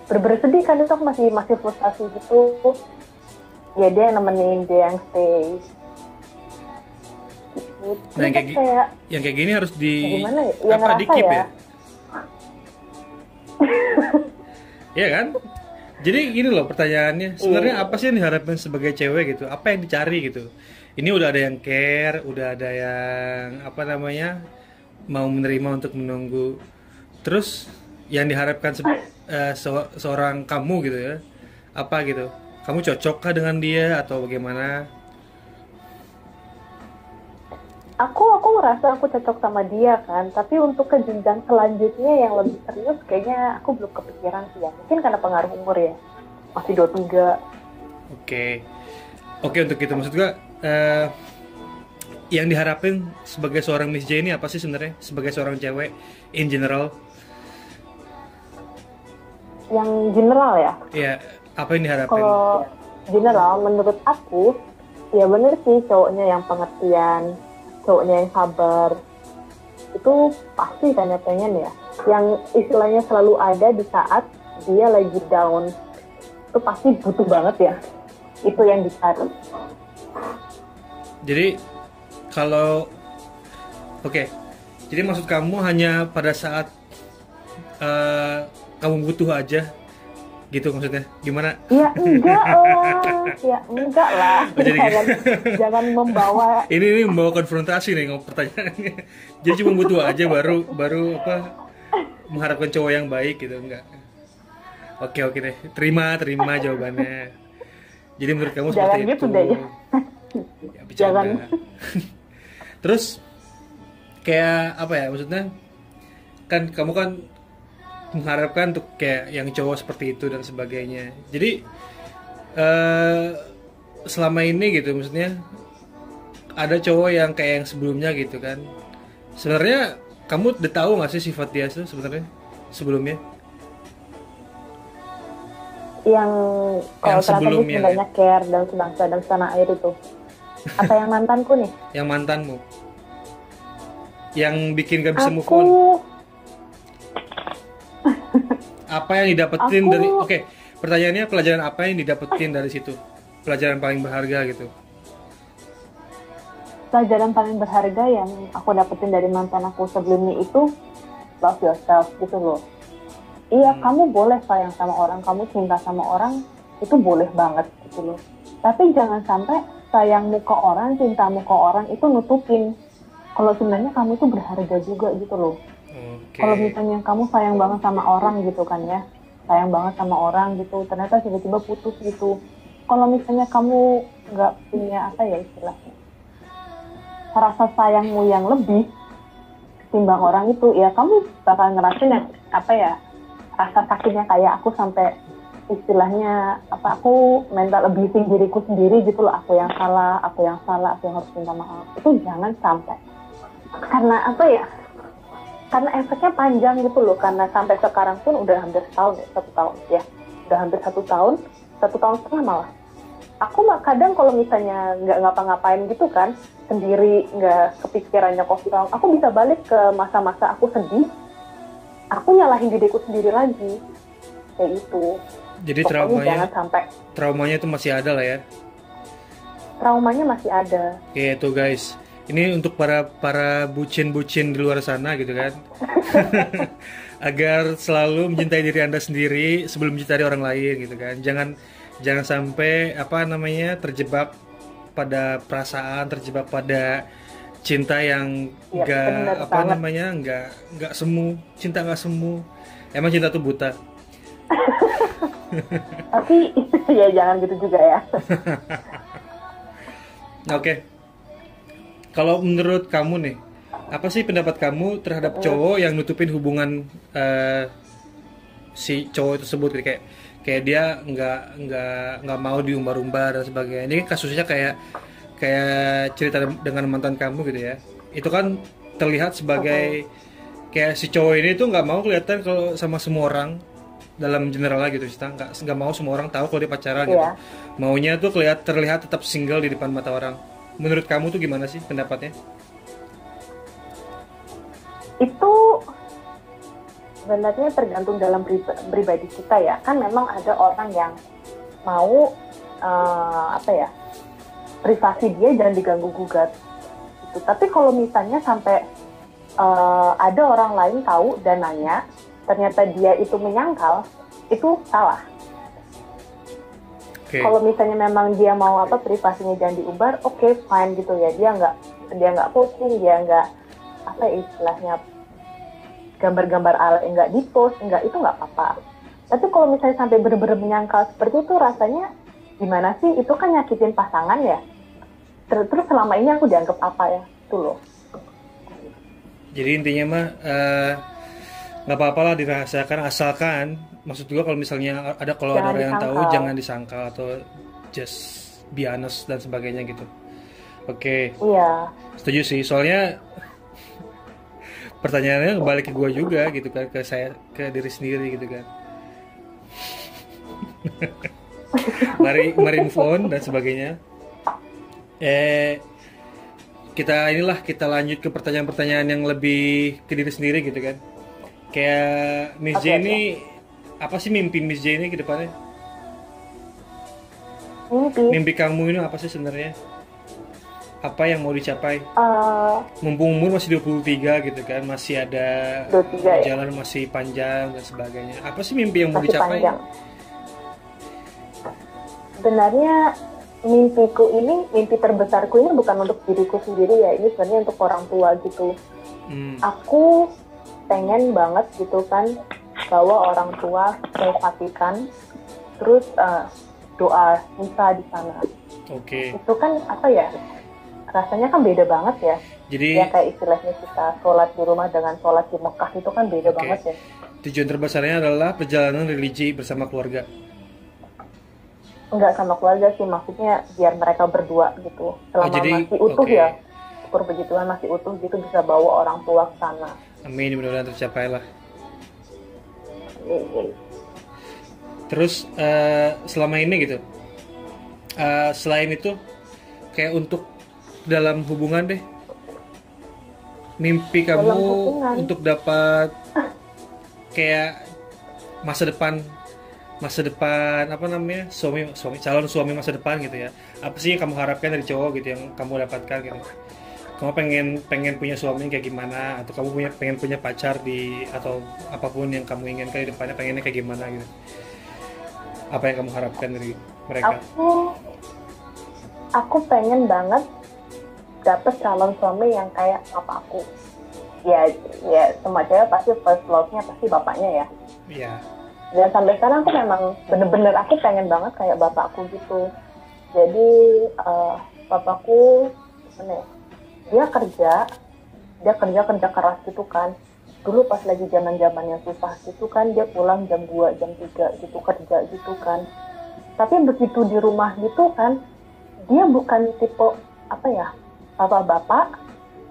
bersedih kan, itu aku masih frustasi gitu. Ya dia yang nemenin, dia yang stay. nah yang Terus kayak gini harus di gimana ya? Ya apa ngerasa di keep ya. ya? Iya kan? Jadi gini loh pertanyaannya, sebenarnya apa sih yang diharapkan sebagai cewek gitu? Apa yang dicari gitu? Ini udah ada yang care, udah ada yang apa namanya mau menerima untuk menunggu. Terus yang diharapkan seorang kamu gitu ya? Apa gitu? Kamu cocokkah dengan dia atau bagaimana? Aku ngerasa aku cocok sama dia kan, tapi untuk ke jenjang selanjutnya yang lebih serius kayaknya aku belum kepikiran sih ya. Mungkin karena pengaruh umur ya. Masih 23. Oke. Oke untuk itu maksud gua yang diharapin sebagai seorang Miss J ini apa sih sebenarnya sebagai seorang cewek in general? Yang general ya. Ya, apa yang diharapin? Kalau general menurut aku ya bener sih, cowoknya yang pengertian, cowoknya yang sabar, itu pasti kan ya pengen ya, yang istilahnya selalu ada di saat dia lagi down, itu pasti butuh banget ya, itu yang dicari. Jadi kalau oke, jadi maksud kamu hanya pada saat kamu butuh aja gitu maksudnya? Gimana? Ya enggak lah, ya enggak lah. Oh, jadi jangan membawa. ini membawa konfrontasi nih ngomong pertanyaannya. Jadi cuma butuh aja baru apa mengharapkan cowok yang baik gitu enggak? Oke deh. Terima jawabannya. Jadi menurut kamu Jangan seperti gitu itu. deh ya. Ya, bercanda. Jangan. Terus kayak apa ya maksudnya? Kan kamu kan mengharapkan untuk kayak yang cowok seperti itu dan sebagainya. Jadi selama ini gitu maksudnya ada cowok yang kayak yang sebelumnya gitu kan. Sebenarnya kamu udah tahu nggak sih sifat dia tuh sebenarnya sebelumnya? Yang kalau ternyata dia sebelumnya, sebenarnya care dan sebangsa dan setanah air itu. Apa yang mantanku nih? Yang mantanmu. Yang bikin gak bisa move Aku on. Apa yang didapetin dari pertanyaannya pelajaran apa yang didapetin dari situ? Pelajaran paling berharga gitu. Pelajaran paling berharga yang aku dapetin dari mantan aku sebelumnya itu love yourself gitu loh. Iya, kamu boleh sayang sama orang, kamu cinta sama orang, itu boleh banget gitu loh. Tapi jangan sampai sayangmu ke orang, cintamu ke orang itu nutupin kalau sebenarnya kamu itu berharga juga gitu loh. Kalau misalnya kamu sayang banget sama orang gitu kan ya, sayang banget sama orang gitu, ternyata tiba-tiba putus gitu. Kalau misalnya kamu nggak punya apa ya istilahnya, rasa sayangmu yang lebih ketimbang orang itu, ya kamu bakal ngerasain yang apa ya, rasa sakitnya kayak aku sampai istilahnya apa, aku mental abusing diriku sendiri gitu loh, aku yang salah, aku yang harus minta maaf. Itu jangan sampai, karena apa ya, karena efeknya panjang gitu loh, karena sampai sekarang pun udah hampir setahun ya, 1 tahun ya, udah hampir 1 tahun, 1 tahun setengah malah. Aku kadang kalau misalnya nggak ngapa-ngapain gitu kan, sendiri nggak kepikirannya kosong, aku bisa balik ke masa-masa aku sedih, aku nyalahin diriku sendiri lagi, kayak itu. Jadi pokoknya jangan sampai. Traumanya itu masih ada lah ya. Traumanya masih ada. Oke, tuh guys. Ini untuk para bucin-bucin di luar sana gitu kan. Agar selalu mencintai diri Anda sendiri sebelum mencintai orang lain gitu kan. Jangan sampai apa namanya terjebak pada perasaan, terjebak pada cinta yang Iya, nggak bener apa banget. namanya nggak semu, cinta nggak semu. Emang cinta tuh buta. Tapi ya jangan gitu juga ya. Oke, kalau menurut kamu nih, apa sih pendapat kamu terhadap cowok yang nutupin hubungan si cowok tersebut gitu? Kayak dia nggak mau diumbar-umbar dan sebagainya. Ini kan kasusnya kayak kayak cerita dengan mantan kamu gitu ya. Itu kan terlihat sebagai kayak si cowok ini tuh nggak mau kelihatan kalau sama semua orang dalam general gitu, Cita. Nggak mau semua orang tahu kalau dia pacaran gitu. Iya. Maunya tuh terlihat tetap single di depan mata orang. Menurut kamu tuh gimana sih pendapatnya? Itu sebenarnya tergantung dalam pribadi kita ya. Kan memang ada orang yang mau apa ya, privasi dia jangan diganggu gugat gitu. Tapi kalau misalnya sampai ada orang lain tahu dan nanya, ternyata dia itu menyangkal, itu salah. Oke. Kalau misalnya memang dia mau apa privasinya jangan diumbar, oke, fine gitu ya. Dia nggak posting, dia nggak apa ya istilahnya gambar-gambar ala nggak di-post, itu nggak apa-apa. Tapi kalau misalnya sampai benar-benar menyangkal seperti itu, rasanya gimana sih? Itu kan nyakitin pasangan ya. Terus selama ini aku dianggap apa ya? Itu loh. Jadi intinya mah nggak apa-apa lah dirahasiakan, asalkan maksud gue kalau misalnya kalau ada Jangan orang yang tahu disangkal. jangan disangkal atau just be honest dan sebagainya gitu. Oke, Iya. setuju sih. Soalnya pertanyaannya balik ke gue juga gitu kan, ke diri sendiri gitu kan. mari move on dan sebagainya. Kita lanjut ke pertanyaan-pertanyaan yang lebih ke diri sendiri gitu kan. Kayak Miss J ini apa sih mimpi Miss J ini ke depannya? Mimpi kamu ini apa sih sebenarnya? Apa yang mau dicapai? Mumpung umur masih 23 gitu kan, masih ada 23 ya. jalan masih panjang dan sebagainya. Apa sih mimpi yang mau Masih dicapai? panjang. Sebenarnya mimpi terbesarku ini bukan untuk diriku sendiri ya, ini sebenarnya untuk orang tua gitu. Aku pengen banget gitu kan bawa orang tua ke Vatikan, terus doa misa di sana. Oke. Itu kan apa ya, rasanya kan beda banget ya. Jadi Ya kayak istilahnya kita sholat di rumah dengan sholat di Mekah itu kan beda banget ya. tujuan terbesarnya adalah perjalanan religi bersama keluarga. Enggak sama keluarga sih, maksudnya biar mereka berdua gitu. Selama masih utuh ya, syukur puji Tuhan masih utuh gitu bisa bawa orang tua ke sana. Amin, mudah-mudahan tercapai lah. Terus selama ini gitu, selain itu kayak untuk dalam hubungan deh, mimpi kamu untuk dapat kayak masa depan apa namanya calon suami masa depan gitu ya, apa sih yang kamu harapkan dari cowok gitu yang kamu dapatkan gitu? Kamu pengen punya suami kayak gimana, atau kamu pengen punya pacar atau apapun yang kamu inginkan di depannya, pengennya kayak gimana gitu? Apa yang kamu harapkan dari mereka? Aku pengen banget dapet calon suami yang kayak papa aku. Ya semua cewek pasti first love-nya pasti bapaknya ya. Iya. Dan sampai sekarang aku memang bener-bener aku pengen banget kayak bapakku gitu. Jadi papaku dia kerja keras gitu kan. Dulu pas lagi zaman-zamannya susah gitu kan, dia pulang jam 2, jam 3 gitu kerja gitu kan. Tapi begitu di rumah gitu kan, dia bukan tipe apa ya, bapak-bapak.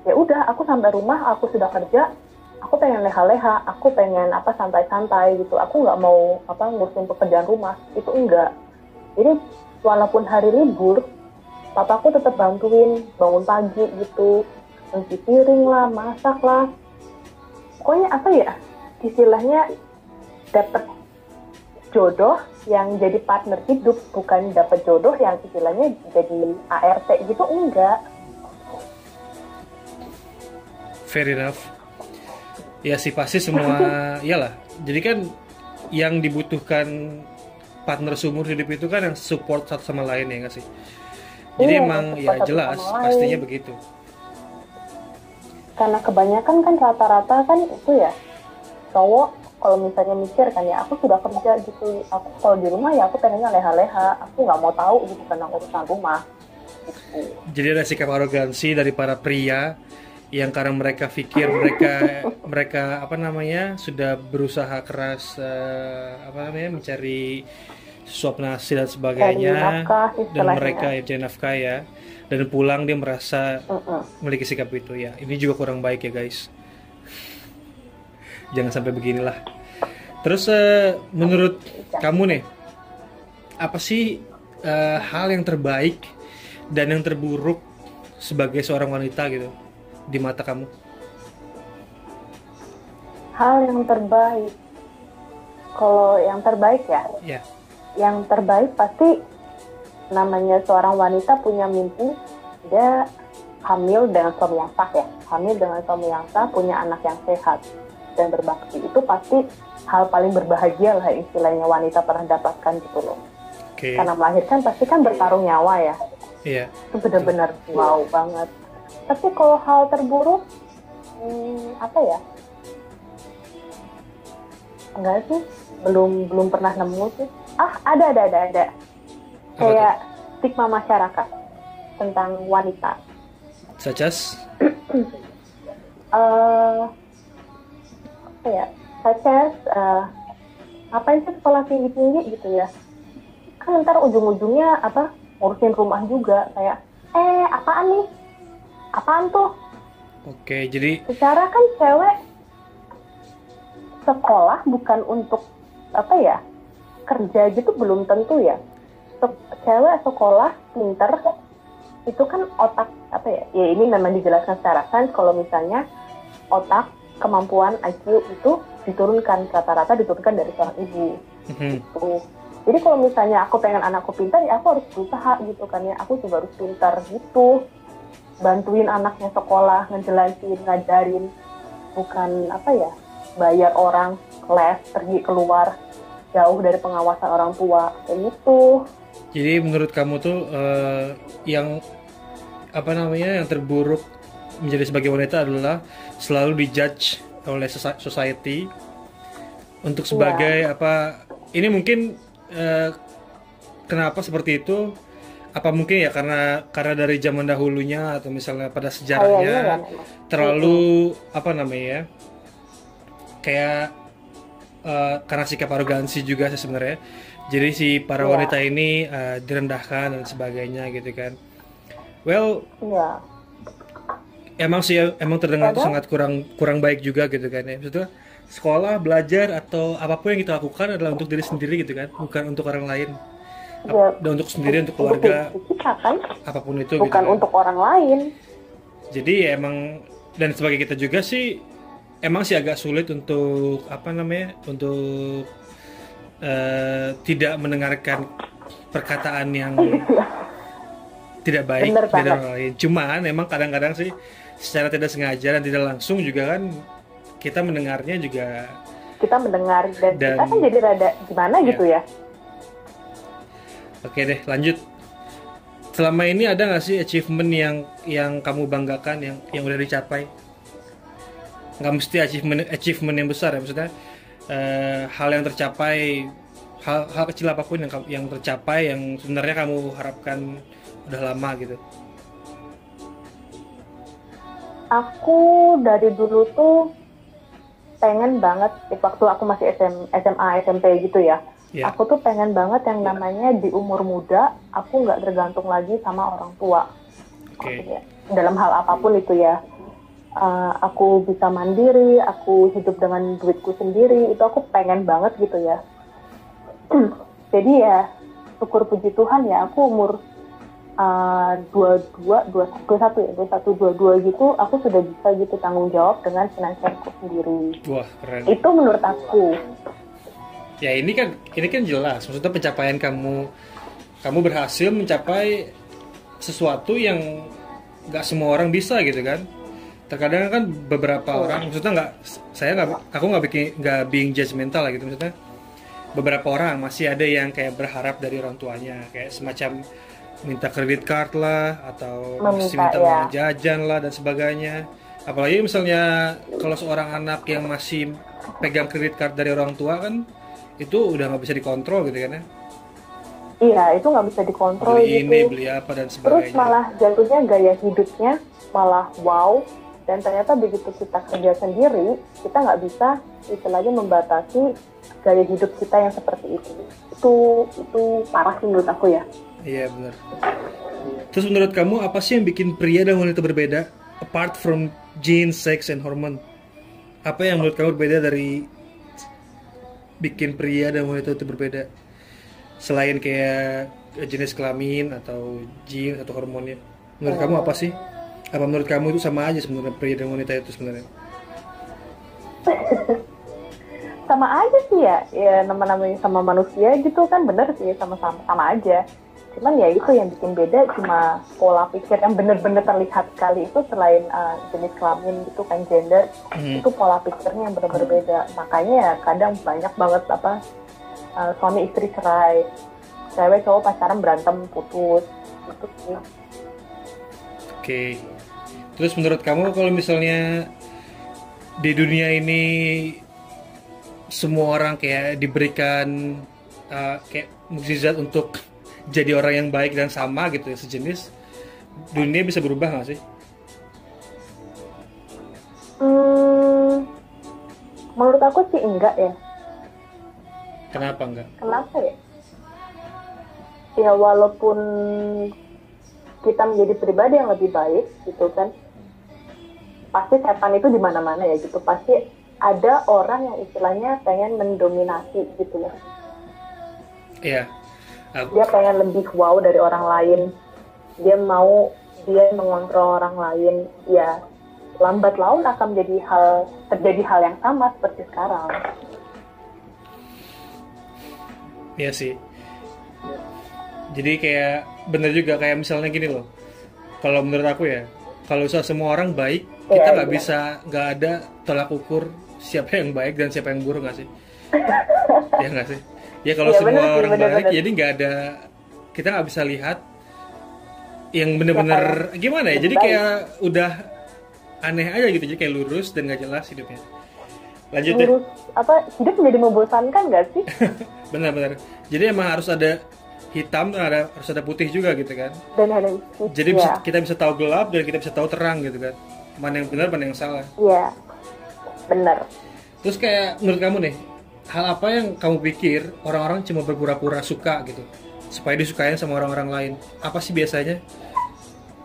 Ya udah, aku sampai rumah, aku sudah kerja, aku pengen leha-leha, aku pengen apa santai-santai gitu. Aku nggak mau apa ngurusin pekerjaan rumah, itu enggak. Jadi walaupun hari libur, papaku tetap bantuin bangun pagi gitu, cuci piring lah, masak lah. Pokoknya apa ya, istilahnya dapat jodoh yang jadi partner hidup, bukan dapat jodoh yang istilahnya jadi ART gitu, enggak. Fair enough. Ya sih pasti semua, iyalah. Jadi kan yang dibutuhkan partner seumur hidup itu kan yang support satu sama lain ya nggak sih? Jadi Iya, emang support ya satu jelas sama pastinya lain. begitu. Karena kebanyakan kan rata-rata kan itu ya cowok kalau misalnya mikir kan ya aku sudah kerja gitu, aku kalau di rumah ya aku pengennya leha-leha, aku nggak mau tahu gitu tentang urusan rumah gitu. Jadi ada sikap arogansi dari para pria yang karena mereka pikir mereka apa namanya sudah berusaha keras apa namanya mencari suap nasi dan Cari sebagainya nafkah dan mereka istilahnya. ya mencari nafkah ya dan pulang dia merasa Mm-mm. memiliki sikap itu ya ini juga kurang baik ya guys, jangan sampai beginilah. Terus menurut kamu nih apa sih hal yang terbaik dan yang terburuk sebagai seorang wanita gitu di mata kamu? Hal yang terbaik, kalau yang terbaik ya, Ya. yang terbaik pasti namanya seorang wanita punya mimpi dia hamil dengan suami yang sah ya, hamil dengan suami yang sah, punya anak yang sehat dan berbakti, itu pasti hal paling berbahagia lah istilahnya wanita pernah dapatkan gitu loh. Oke. Karena melahirkan pasti kan bertaruh nyawa ya, Iya. itu benar-benar wow banget. Tapi kalau hal terburuk apa ya, enggak sih, belum pernah nemu sih. Ada kayak stigma masyarakat tentang wanita. Such as? Apa ya, such as ngapain sih sekolah tinggi gitu ya, kan ntar ujung-ujungnya apa ngurusin rumah juga, kayak apaan tuh. Oke, jadi Secara kan cewek sekolah bukan untuk apa ya, kerja gitu belum tentu ya. Cewek sekolah pinter itu kan otak apa ya, ya ini memang dijelaskan secara sains kalau misalnya otak, kemampuan IQ itu diturunkan, rata-rata diturunkan dari seorang ibu gitu. Jadi kalau misalnya aku pengen anakku pintar ya aku harus berusaha gitu kan ya, aku juga harus pintar gitu, bantuin anaknya sekolah, ngejelasin, ngajarin, bukan apa ya, bayar orang les pergi keluar jauh dari pengawasan orang tua kayak gitu. jadi menurut kamu tuh yang apa namanya yang terburuk menjadi sebagai wanita adalah selalu dijudge oleh society untuk sebagai apa? Ini mungkin kenapa seperti itu? Apa mungkin ya karena dari zaman dahulunya atau misalnya pada sejarahnya terlalu apa namanya ya? Kayak karena sikap arogansi juga sih sebenarnya. Jadi si para wanita ini direndahkan dan sebagainya gitu kan. Well, emang sih emang terdengar sangat kurang baik juga gitu kan ya. Maksudnya sekolah, belajar atau apapun yang kita lakukan adalah untuk diri sendiri gitu kan, bukan untuk orang lain. Dan untuk sendiri, untuk keluarga, kita kan apapun itu bukan gitu kan. untuk orang lain. Jadi ya emang dan sebagai kita juga sih emang sih agak sulit untuk apa namanya untuk tidak mendengarkan perkataan yang tidak baik dari orang lain. Cuman emang kadang-kadang sih secara tidak sengaja dan tidak langsung juga kan kita mendengarnya juga. Kita mendengar dan kita kan jadi rada gimana gitu ya. Oke deh, lanjut. Selama ini ada nggak sih achievement yang kamu banggakan yang udah dicapai? Nggak mesti achievement yang besar ya, maksudnya hal yang tercapai, hal kecil apapun yang tercapai yang sebenarnya kamu harapkan udah lama gitu. Aku dari dulu tuh pengen banget waktu aku masih SMA SMP gitu ya. Aku tuh pengen banget yang namanya di umur muda aku nggak tergantung lagi sama orang tua. Dalam hal apapun itu ya. Aku bisa mandiri, aku hidup dengan duitku sendiri, itu aku pengen banget gitu ya. Jadi ya syukur puji Tuhan ya aku umur 22 gitu aku sudah bisa gitu tanggung jawab dengan finansialku sendiri. Wah, keren. Itu menurut aku. Ya ini kan jelas, maksudnya pencapaian kamu berhasil mencapai sesuatu yang nggak semua orang bisa gitu kan. terkadang kan beberapa orang, maksudnya nggak, saya nggak, aku nggak being judgmental lah gitu, maksudnya beberapa orang masih ada yang kayak berharap dari orang tuanya kayak semacam minta kredit card lah atau masih Meminta minta ya. uang jajan lah dan sebagainya. Apalagi misalnya kalau seorang anak yang masih pegang kredit card dari orang tua kan itu udah nggak bisa dikontrol gitu kan ya. Iya, itu nggak bisa dikontrol Beli ini, gitu. beli apa dan Terus sebagainya. malah jatuhnya gaya hidupnya malah wow. Dan ternyata begitu kita kerja sendiri, kita nggak bisa istilahnya membatasi gaya hidup kita yang seperti itu. Itu parah sih menurut aku ya. Iya benar. Terus menurut kamu apa sih yang bikin pria dan wanita berbeda? Apart from genes, sex, and hormone. Apa yang menurut kamu berbeda dari bikin pria dan wanita itu berbeda? Selain kayak jenis kelamin atau genes atau hormonnya. Menurut kamu apa sih? Apa menurut kamu itu sama aja sebenarnya pria dan wanita itu sebenarnya? Sama aja sih ya nama-namanya sama manusia gitu kan bener sih sama aja. Cuman ya itu yang bikin beda cuma pola pikir yang bener-bener terlihat sekali itu selain jenis kelamin gitu kan gender, itu pola pikirnya yang bener-bener beda. Makanya ya kadang banyak banget suami istri cerai, cewek cowok pacaran berantem putus gitu sih. Oke. Terus menurut kamu kalau misalnya di dunia ini semua orang kayak diberikan kayak mukjizat untuk jadi orang yang baik dan sama gitu ya, sejenis, dunia bisa berubah nggak sih? Menurut aku sih enggak ya. Kenapa enggak? Kenapa ya? Ya walaupun kita menjadi pribadi yang lebih baik gitu kan, pasti setan itu di mana-mana ya gitu. Pasti ada orang yang istilahnya pengen mendominasi gitu ya. Iya. Dia pengen lebih wow dari orang lain. Dia mengontrol orang lain. Ya lambat laun akan terjadi hal yang sama seperti sekarang. Iya sih. Jadi kayak bener juga kayak misalnya gini loh. Kalau menurut aku ya, kalau semua orang baik, kita nggak bisa, nggak ada tolak ukur siapa yang baik dan siapa yang buruk nggak sih? Ya nggak sih? Ya kalau Ya, semua bener sih, orang bener, baik, bener. jadi nggak ada, kita nggak bisa lihat yang bener-bener gimana ya? Jadi baik. kayak udah aneh aja gitu, jadi kayak lurus dan nggak jelas hidupnya. Lanjut deh. Hidup menjadi membosankan nggak sih? Benar-benar. Jadi emang harus ada hitam, harus ada putih juga gitu kan. Dan ada Jadi kita bisa tahu gelap dan kita bisa tahu terang gitu kan. Mana yang benar, mana yang salah. Iya, benar. Terus kayak menurut kamu nih, hal apa yang kamu pikir orang-orang cuma berpura-pura suka gitu supaya disukain sama orang-orang lain? Apa sih biasanya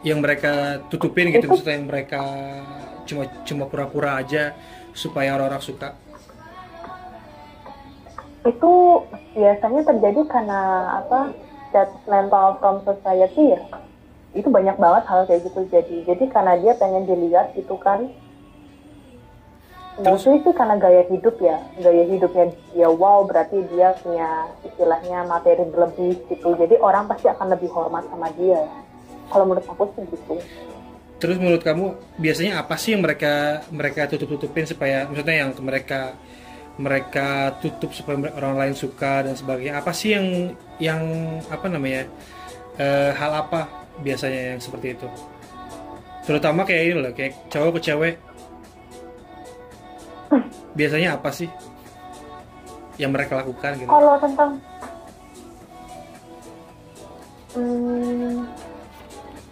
yang mereka tutupin gitu, maksudnya yang mereka cuma pura-pura aja supaya orang-orang suka? Itu biasanya terjadi karena judgmental from society ya. Itu banyak banget hal kayak gitu jadi karena dia pengen dilihat gitu kan. Mostly sih karena gaya hidupnya dia wow, berarti dia punya istilahnya materi berlebih gitu, jadi orang pasti akan lebih hormat sama dia. Kalau menurut aku sih gitu. Terus menurut kamu biasanya apa sih yang mereka tutupin supaya, maksudnya yang mereka tutup supaya orang lain suka dan sebagainya? Apa sih yang apa namanya, hal apa biasanya yang seperti itu? Terutama kayak ini loh, kayak cowok ke cewek, biasanya apa sih yang mereka lakukan gitu? Kalau tentang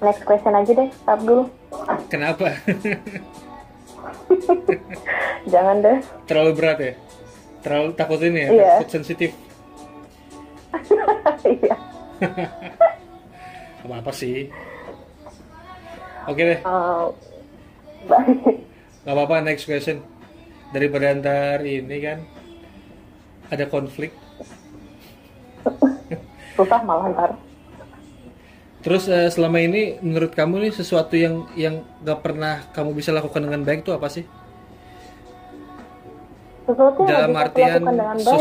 next question aja deh, stop dulu. Kenapa? Jangan deh. Terlalu berat ya? Terlalu takut ini ya? Iya. Takut sensitif? Iya. Apa sih? Oke deh, Baik. nggak apa-apa, next question. Daripada ntar ini kan ada konflik. Susah malah ntar. Terus selama ini menurut kamu nih sesuatu yang nggak pernah kamu bisa lakukan dengan baik itu apa sih? Sesuatu yang Dalam bisa artian dilakukan dengan baik.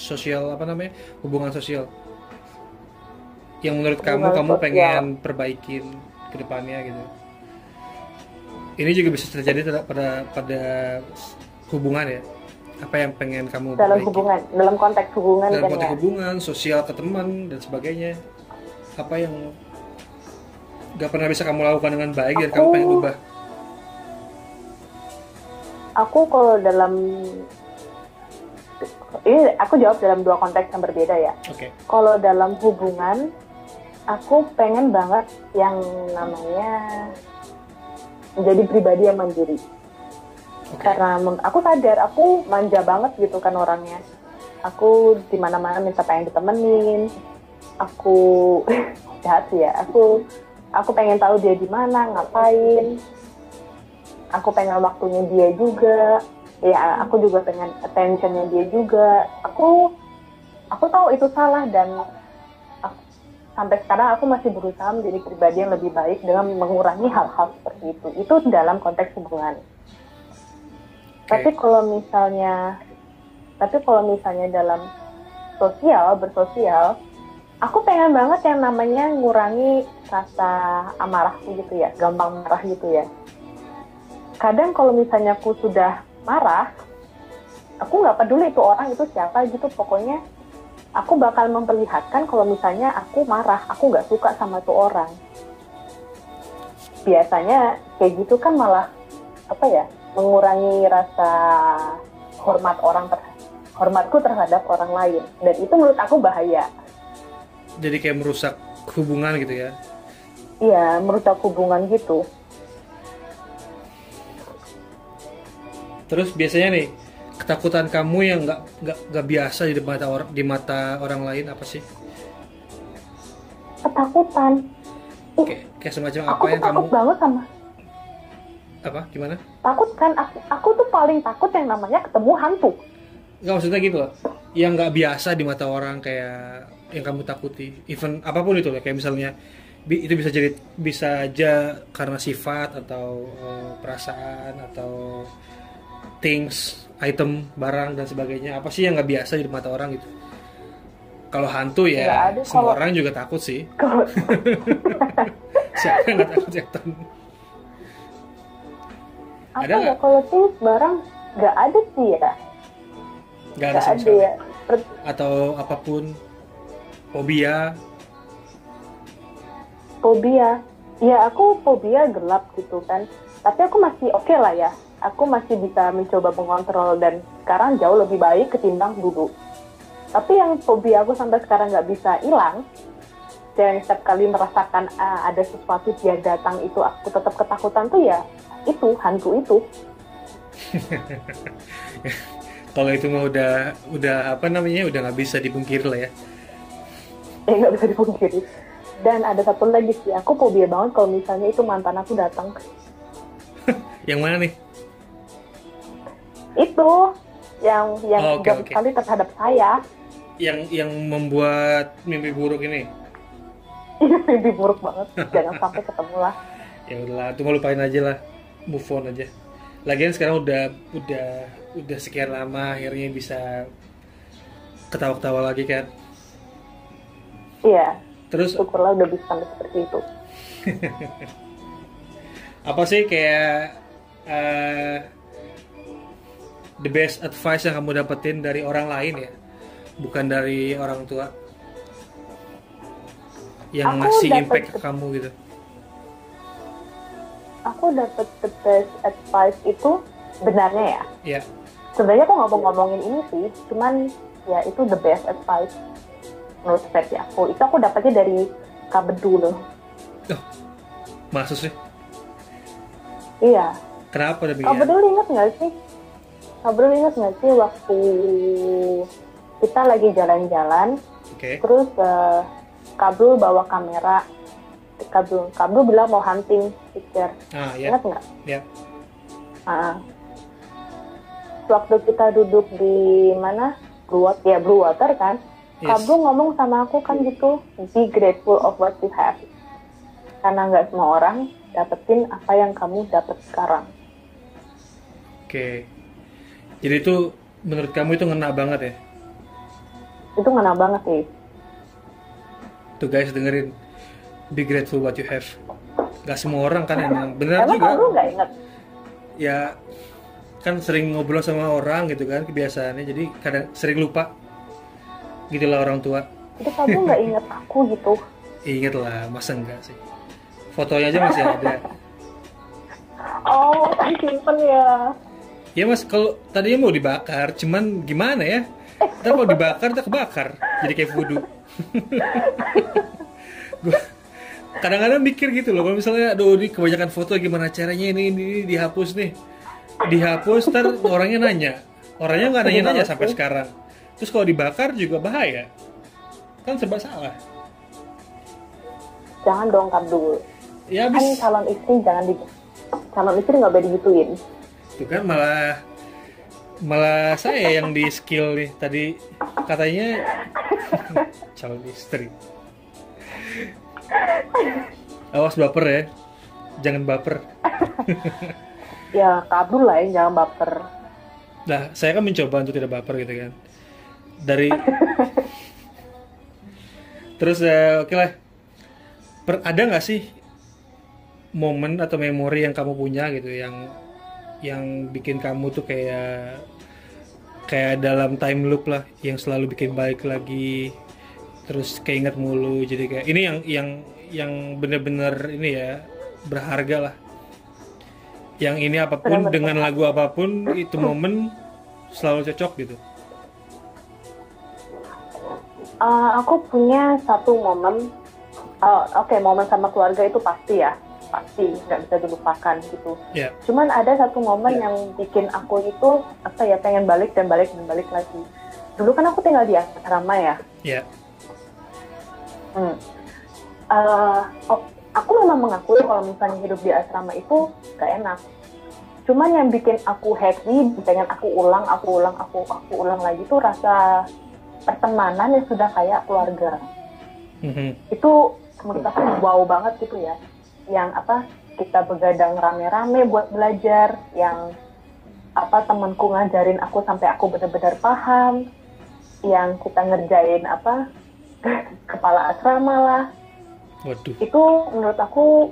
sosial apa namanya, hubungan sosial yang menurut Hubungan kamu sosial. pengen perbaikin ke depannya gitu. ini juga bisa terjadi pada hubungan ya. Apa yang pengen kamu Dalam perbaiki? hubungan, dalam konteks hubungan Dalam kan konteks ya. hubungan, sosial ke teman dan sebagainya. Apa yang gak pernah bisa kamu lakukan dengan baik dan kamu pengen ubah? Aku kalau dalam ini aku jawab dalam dua konteks yang berbeda ya. Oke. Kalau dalam hubungan, aku pengen banget yang namanya menjadi pribadi yang mandiri. Oke. Karena aku sadar aku manja banget gitu kan orangnya. Aku di mana-mana minta pengen ditemenin. Aku jahat sih ya. Aku pengen tahu dia di mana, ngapain. Aku pengen waktunya dia juga. Ya, aku juga pengen attentionnya dia juga. Aku tahu itu salah dan sampai sekarang aku masih berusaha menjadi pribadi yang lebih baik dengan mengurangi hal-hal seperti itu. Itu dalam konteks hubungan. Tapi kalau misalnya dalam bersosial, aku pengen banget yang namanya ngurangi rasa amarahku gitu ya, gampang marah gitu ya. Kadang kalau misalnya aku sudah marah, aku nggak peduli itu orang itu siapa gitu, pokoknya aku bakal memperlihatkan kalau misalnya aku marah, aku nggak suka sama itu orang. Biasanya kayak gitu kan malah mengurangi rasa hormatku terhadap orang lain, dan itu menurut aku bahaya. Jadi kayak merusak hubungan gitu ya? Iya, merusak hubungan gitu. Terus biasanya nih, ketakutan kamu yang nggak biasa di mata orang lain apa sih? Ketakutan. Kayak semacam Aku apa tuh yang kamu takut banget sama. apa? Gimana? Takut kan? Aku tuh paling takut yang namanya ketemu hantu. Nggak, maksudnya gitu loh. Yang nggak biasa di mata orang kayak yang kamu takuti. Even apapun itu kayak misalnya itu bisa aja karena sifat atau perasaan atau things, item, barang dan sebagainya. Apa sih yang nggak biasa di mata orang gitu? Kalau hantu ya semua orang juga takut sih. Siapa yang nggak takut setan? Apa Ada ya nggak? kalau things barang nggak ada sih ya. Nggak ada sama Ada sekali. ya. Atau apapun, fobia. Fobia. Ya aku fobia gelap gitu kan. Tapi aku masih oke lah ya. Aku masih bisa mencoba mengontrol dan sekarang jauh lebih baik ketimbang dulu. Tapi yang fobia aku sampai sekarang nggak bisa hilang, dan setiap kali merasakan ada sesuatu dia datang itu aku tetap ketakutan tuh ya itu hantu itu. Kalau itu mah udah apa namanya, udah nggak bisa dipungkiri lah ya. Nggak bisa dipungkiri. Dan ada satu lagi sih, aku fobia banget kalau misalnya itu mantan aku datang. Yang mana nih? Itu yang Okay. sekali terhadap saya. Yang membuat mimpi buruk ini. Mimpi buruk banget. Jangan sampai ketemu lah. Ya udahlah, itu mah lupain aja lah. Move on aja. Lagian sekarang udah sekian lama akhirnya bisa ketawa-ketawa lagi kan. Iya. Terus Syukurlah udah bisa sampai seperti itu. apa sih kayak the best advice yang kamu dapetin dari orang lain ya, bukan dari orang tua, yang Aku ngasih dapet impact ke kamu gitu? Aku dapat the best advice itu sebenarnya ya. Ya. Sebenarnya aku nggak mau ngomongin ini sih, cuman ya itu the best advice menurut versi aku. Itu aku dapatnya dari Kak Bedu loh. Oh, maksud sih? Iya. Kenapa Kak demikian? Bedu ingat nggak sih? Kak Bedu ingat nggak sih waktu kita lagi jalan-jalan, Oke. terus Kak Bedu bawa kamera. Kak Bedu bilang mau hunting picture. Ya. Ingat nggak? Ya. Waktu kita duduk di mana? Blue Water kan? Yes. Kak Bedu ngomong sama aku kan gitu, be grateful of what you have. Karena nggak semua orang dapetin apa yang kamu dapet sekarang. Oke. Jadi itu menurut kamu itu ngena banget ya? Itu ngena banget sih. Tuh guys, dengerin, be grateful what you have. Gak semua orang kan emang benar Emang juga. Kak Bedu nggak inget? ya kan sering ngobrol sama orang gitu kan kebiasaannya, jadi kadang sering lupa gitulah orang tua. Jadi kamu nggak inget aku gitu? Ingat lah, masa enggak sih, fotonya aja masih ada. Oh, disimpan ya. Ya mas, kalau tadinya mau dibakar, cuman gimana ya, ntar kalau dibakar ntar kebakar jadi kayak voodoo. Gua kadang-kadang mikir gitu loh, kalau misalnya aduh ini kebanyakan foto gimana caranya ini dihapus nih, dihapus ntar orangnya nggak nanya-nanya sampai sekarang. Terus kalau dibakar juga bahaya, kan serba salah. Jangan dong Abdul. Ya Kan habis calon istri nggak boleh digituin. itu kan malah saya yang di skill nih tadi katanya calon istri. Awas baper ya, jangan baper. Ya Kak Abdul lah yang jangan baper. Nah, saya kan mencoba untuk tidak baper gitu kan. Dari terus oke lah. Ada nggak sih momen atau memori yang kamu punya gitu yang bikin kamu tuh kayak dalam time loop lah, yang selalu bikin balik lagi, terus keinget mulu, jadi kayak ini yang bener-bener ini ya berharga lah. Yang ini apapun dengan lagu apapun itu momen selalu cocok gitu. Aku punya satu momen. Oke, momen sama keluarga itu pasti nggak bisa dilupakan gitu. Yeah. Cuman ada satu momen yang bikin aku itu pengen balik lagi. Dulu kan aku tinggal di asrama ya. Yeah. Aku memang mengakui kalau misalnya hidup di asrama itu gak enak. Cuman yang bikin aku happy, pengen aku ulang lagi tuh rasa pertemanan yang sudah kayak keluarga. Itu menurut aku wow banget gitu ya. Yang kita begadang rame-rame buat belajar, yang temanku ngajarin aku sampai aku benar-benar paham, yang kita ngerjain kepala asrama lah. Waduh. Itu menurut aku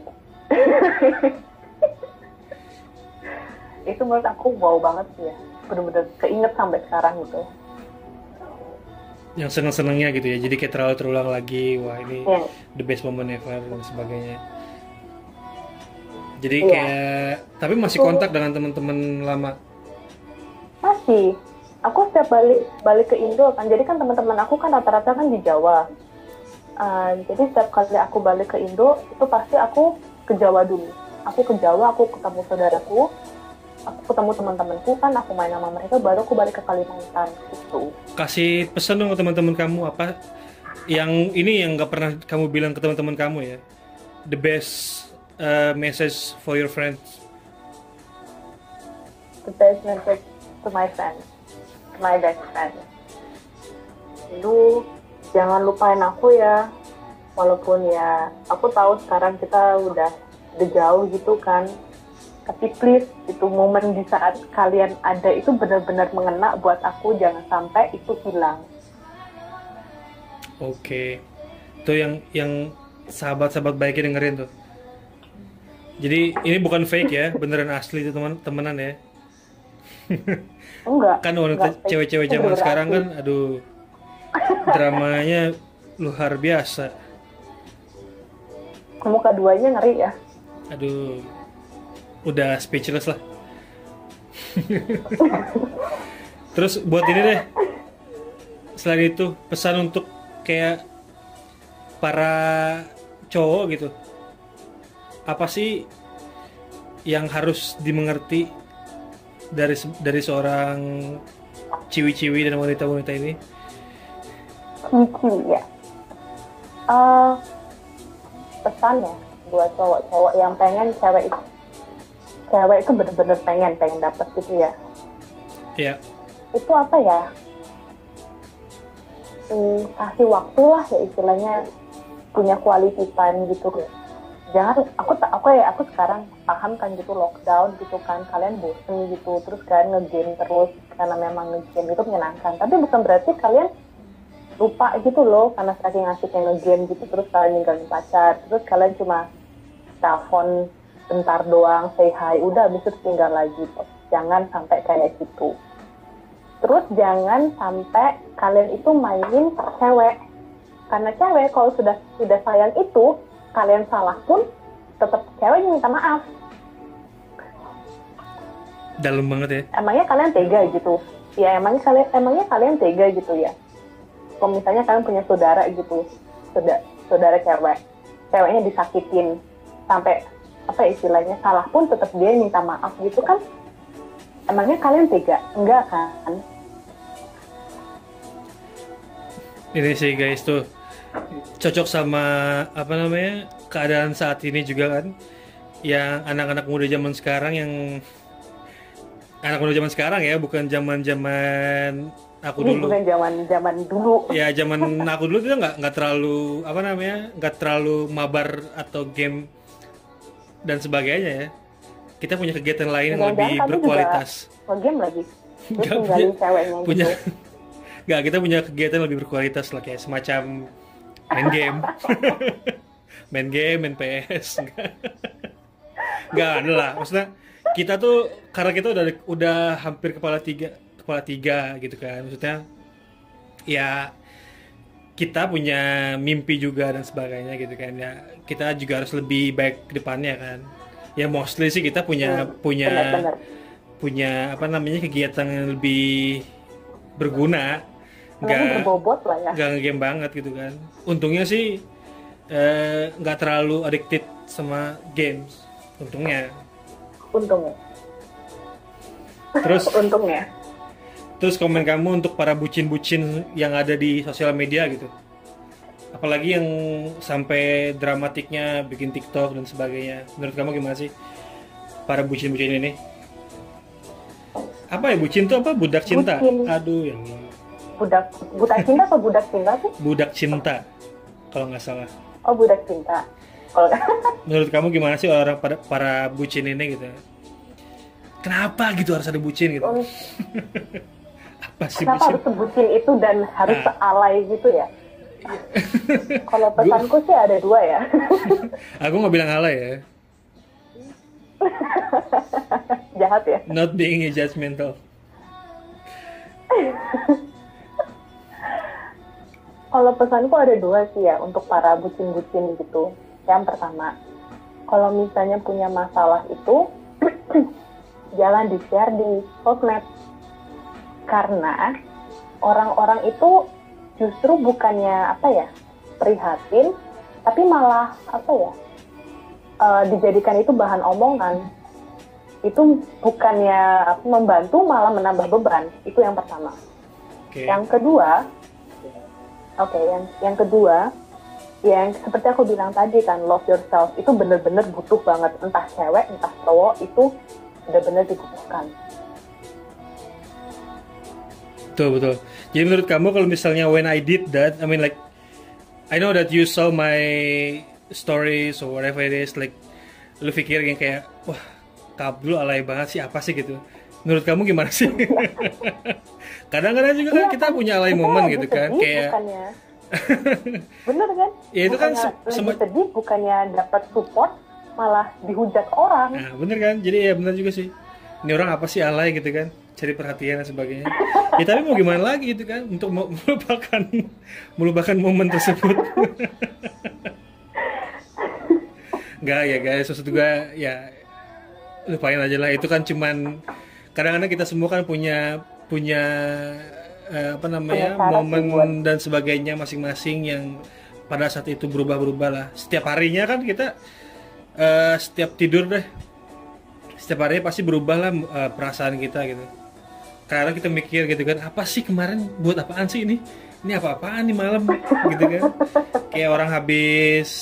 itu menurut aku wow banget sih ya, benar-benar keinget sampai sekarang gitu. Yang seneng-senengnya gitu ya, jadi kayak terlalu terulang lagi, wah ini the best moment ever dan sebagainya. Jadi kayak tapi masih kontak dengan teman-teman lama? Masih. Aku setiap balik ke Indo kan, jadi kan teman-teman aku kan rata-rata kan di Jawa. Jadi setiap kali aku balik ke Indo itu pasti aku ke Jawa dulu. Aku ke Jawa, aku ketemu saudaraku, aku ketemu teman-temanku kan, aku main sama mereka, baru aku balik ke Kalimantan gitu. Kasih pesan dong ke teman-teman kamu, apa yang ini yang nggak pernah kamu bilang ke teman-teman kamu ya, the best message for your friends. The best message to my friends, my best friend. Lu jangan lupain aku ya, walaupun ya aku tahu sekarang kita udah jauh gitu kan, tapi please itu momen di saat kalian ada itu benar-benar mengena buat aku, jangan sampai itu hilang. Oke. Itu yang sahabat-sahabat baiknya dengerin tuh. Jadi ini bukan fake ya, beneran asli itu temenan ya. Enggak. Kan wanita cewek-cewek zaman sekarang kan aduh dramanya luar biasa. Muka duanya ngeri ya. Aduh. Udah speechless lah. Terus buat ini deh. Selain itu pesan untuk kayak para cowok gitu. Apa sih yang harus dimengerti dari seorang ciwi-ciwi dan wanita-wanita ini? Ciwi ya. Pesan ya buat cowok-cowok yang pengen cewek itu bener-bener pengen dapet gitu ya. Iya. Itu apa ya? Kasih waktu lah ya istilahnya, punya quality time gitu. Jangan aku sekarang paham kan gitu, lockdown gitu kan, kalian bosen gitu, terus kalian nge-game terus karena memang nge-game itu menyenangkan, tapi bukan berarti kalian lupa gitu loh karena saking asiknya nge-game gitu, terus kalian ninggalin pacar, terus kalian cuma telepon bentar doang say hi, udah habis itu tinggal lagi. Jangan sampai kayak gitu. Terus jangan sampai kalian itu mainin cewek. Karena cewek kalau sudah sayang itu, kalian salah pun tetap cewek yang minta maaf. Dalam banget ya. Emangnya kalian tega gitu? Ya emangnya kalian tega gitu ya? Kalau misalnya kalian punya saudara gitu, saudara ceweknya disakitin sampai apa istilahnya salah pun tetap dia minta maaf gitu kan? Emangnya kalian tega? Enggak kan? Ini sih guys tuh cocok sama apa namanya keadaan saat ini juga kan, yang anak-anak muda zaman sekarang ya, bukan zaman aku Ini dulu. bukan zaman dulu. Ya zaman aku dulu tuh nggak terlalu apa namanya, nggak terlalu mabar atau game dan sebagainya ya. Kita punya kegiatan lain yang lebih berkualitas. Game lagi. Terus Nggak tinggalin ceweknya punya gitu. nggak, kita punya kegiatan lebih berkualitas lah, kayak semacam main game, main PS. Nggak ada lah, maksudnya kita tuh karena kita udah hampir kepala tiga gitu kan, maksudnya ya kita punya mimpi juga dan sebagainya gitu kan ya, kita juga harus lebih baik ke depannya kan ya. Mostly sih kita punya Benar-benar. punya apa namanya kegiatan yang lebih berguna, Berbobot lah ya. nggak ngegame banget gitu kan. Untungnya sih nggak terlalu addicted sama games, untungnya. Untungnya. Terus komen kamu untuk para bucin-bucin yang ada di sosial media gitu, apalagi yang sampai dramatiknya bikin TikTok dan sebagainya. Menurut kamu gimana sih para bucin-bucin ini? Apa ya bucin tuh apa? Budak cinta? Bucin. Aduh ya Allah. Budak cinta atau budak cinta sih? Budak cinta kalau nggak salah. Oh, budak cinta. Kalau Menurut kamu gimana sih orang para bucin ini gitu? Kenapa gitu harus ada bucin gitu? Apa sih kenapa bucin? harus sebutin itu dan harus sealai gitu ya? Kalau pesanku sih ada dua ya. Aku nggak bilang alay ya. Jahat ya. Not being judgmental. Kalau pesanku ada dua sih ya untuk para bucin-bucin gitu. Yang pertama, kalau misalnya punya masalah itu jangan di-share di sosmed. Karena orang-orang itu justru bukannya apa ya, prihatin, tapi malah apa ya, dijadikan itu bahan omongan. Itu bukannya membantu, malah menambah beban. Itu yang pertama. Okay. Yang kedua, yang kedua, yang seperti aku bilang tadi kan, love yourself itu bener-bener butuh banget, entah cewek entah cowok itu bener-bener dibutuhkan. Betul. Jadi menurut kamu kalau misalnya when I did that, I mean like I know that you saw my stories or whatever it is, like lu pikir kayak wah Kabul alay banget sih, apa sih gitu. Menurut kamu gimana sih? Kadang-kadang juga kan kita punya alay momen gitu kan, kayak bukannya. Bener kan? Ya itu kan lagi sedih bukannya dapat support malah dihujat orang. Nah, bener kan? Jadi ya bener juga sih. Ini orang apa sih alay gitu kan? Cari perhatian dan sebagainya. Ya tapi mau gimana lagi gitu kan? Untuk melupakan momen tersebut. Enggak ya guys, maksud juga ya lupain aja lah. Itu kan cuman kadang-kadang kita semua kan punya apa namanya momen dan sebagainya masing-masing yang pada saat itu berubah-berubah lah. Setiap harinya kan kita setiap tidur deh, setiap harinya pasti berubah lah perasaan kita gitu. Karena kita mikir gitu kan, apa sih kemarin buat apaan sih ini apa-apaan nih malam gitu kan, kayak orang habis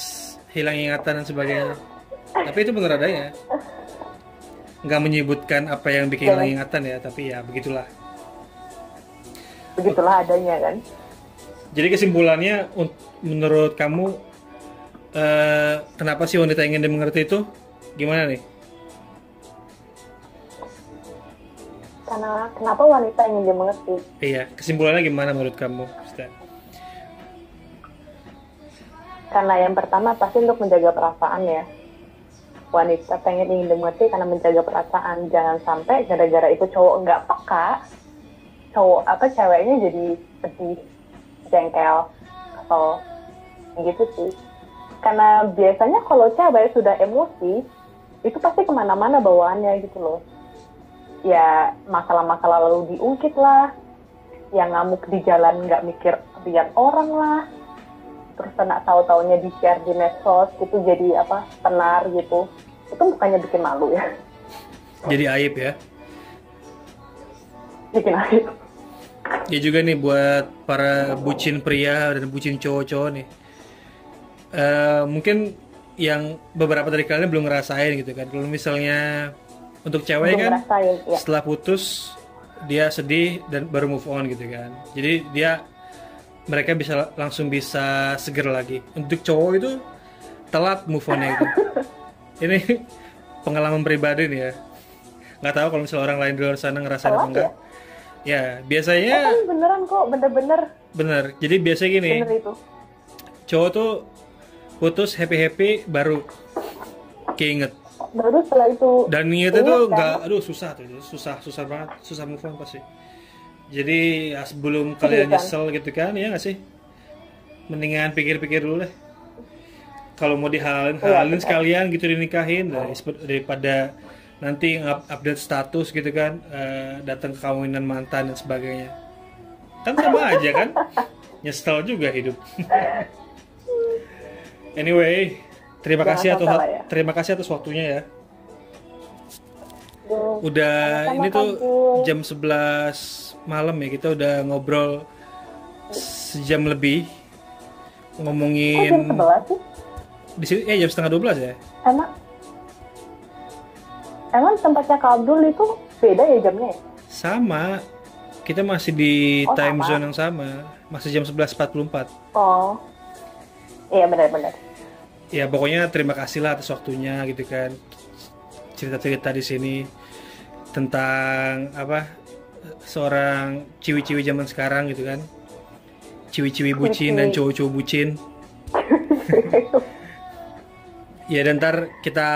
hilang ingatan dan sebagainya. Tapi itu bener adanya, nggak menyebutkan apa yang bikin hilang ingatan ya, tapi ya begitulah adanya kan. Jadi kesimpulannya menurut kamu kenapa sih wanita ingin dimengerti itu gimana nih? Karena kenapa wanita ingin dimengerti? Iya, kesimpulannya gimana menurut kamu, Ustaz? Karena yang pertama pasti untuk menjaga perasaan ya. wanita ingin dimengerti karena menjaga perasaan. Jangan sampai gara-gara itu cowok nggak peka, ceweknya jadi sedih, jengkel, atau gitu sih. Karena biasanya kalau cewek sudah emosi, itu pasti kemana-mana bawaannya gitu loh. Ya masalah-masalah lalu diungkit lah, yang ngamuk di jalan nggak mikir lihat orang lah, terus tahu-taunya di-share di medsos gitu, jadi tenar gitu. Itu bukannya bikin malu ya, Jadi aib ya. bikin aib. Ya juga nih buat para bucin pria dan bucin cowok-cowok nih. Mungkin yang beberapa dari kalian belum ngerasain gitu kan. Kalau misalnya untuk cewek Belum kan ngerasain, ya. setelah putus dia sedih dan baru move on gitu kan. Jadi mereka langsung bisa seger lagi. Untuk cowok itu telat move on-nya gitu. Ini pengalaman pribadi nih ya. Nggak tahu kalau misalnya orang lain di luar sana ngerasain apa Telat enggak. Ya, biasanya Kan beneran kok, bener-bener bener. Jadi biasanya gini, bener itu. cowok tuh putus happy baru keinget. Baru setelah itu Dan niatnya ingat tuh kan? nggak, aduh susah tuh, susah banget, susah move on pasti. Jadi ya, sebelum kalian kan? nyesel gitu kan, ya nggak sih? Mendingan pikir-pikir dulu deh. Kalau mau dihalalin, halalin sekalian gitu dinikahin daripada nanti update status gitu kan, datang ke kawinan mantan dan sebagainya. Kan sama aja kan? Nyesel juga hidup. Anyway, terima kasih atas waktunya ya. Udah Sama-sama, ini tuh Kak. jam 11 malam ya, kita udah ngobrol sejam lebih Kok ngomongin jam 11 sih? di sini jam setengah 12 ya. Emang tempatnya Kak Abdul itu beda ya jamnya ya? Sama, kita masih di time sama. zone yang sama, masih jam 11.44. Oh, iya benar-benar. Ya pokoknya terima kasih lah atas waktunya gitu kan, cerita-cerita di sini tentang seorang ciwi-ciwi zaman sekarang gitu kan, ciwi-ciwi bucin dan cowok-cowok bucin. Ya dan ntar kita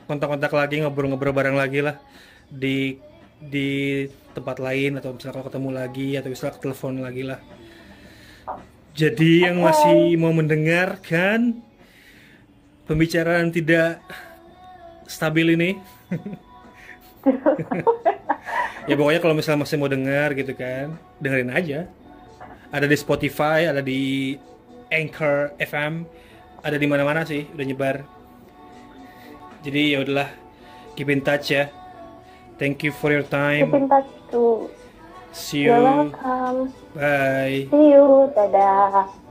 kontak-kontak lagi, ngobrol-ngobrol bareng lagi lah di tempat lain, atau misalnya kalau ketemu lagi, atau misalnya telepon lagi lah. Jadi yang masih mau mendengarkan pembicaraan tidak stabil ini, ya pokoknya kalau misalnya masih mau dengar gitu kan, dengerin aja. Ada di Spotify, ada di Anchor FM, ada di mana-mana sih, udah nyebar. Jadi ya udahlah, keep in touch ya. Thank you for your time. Keep in touch too. See you. You're welcome. Bye. See you. Dadah.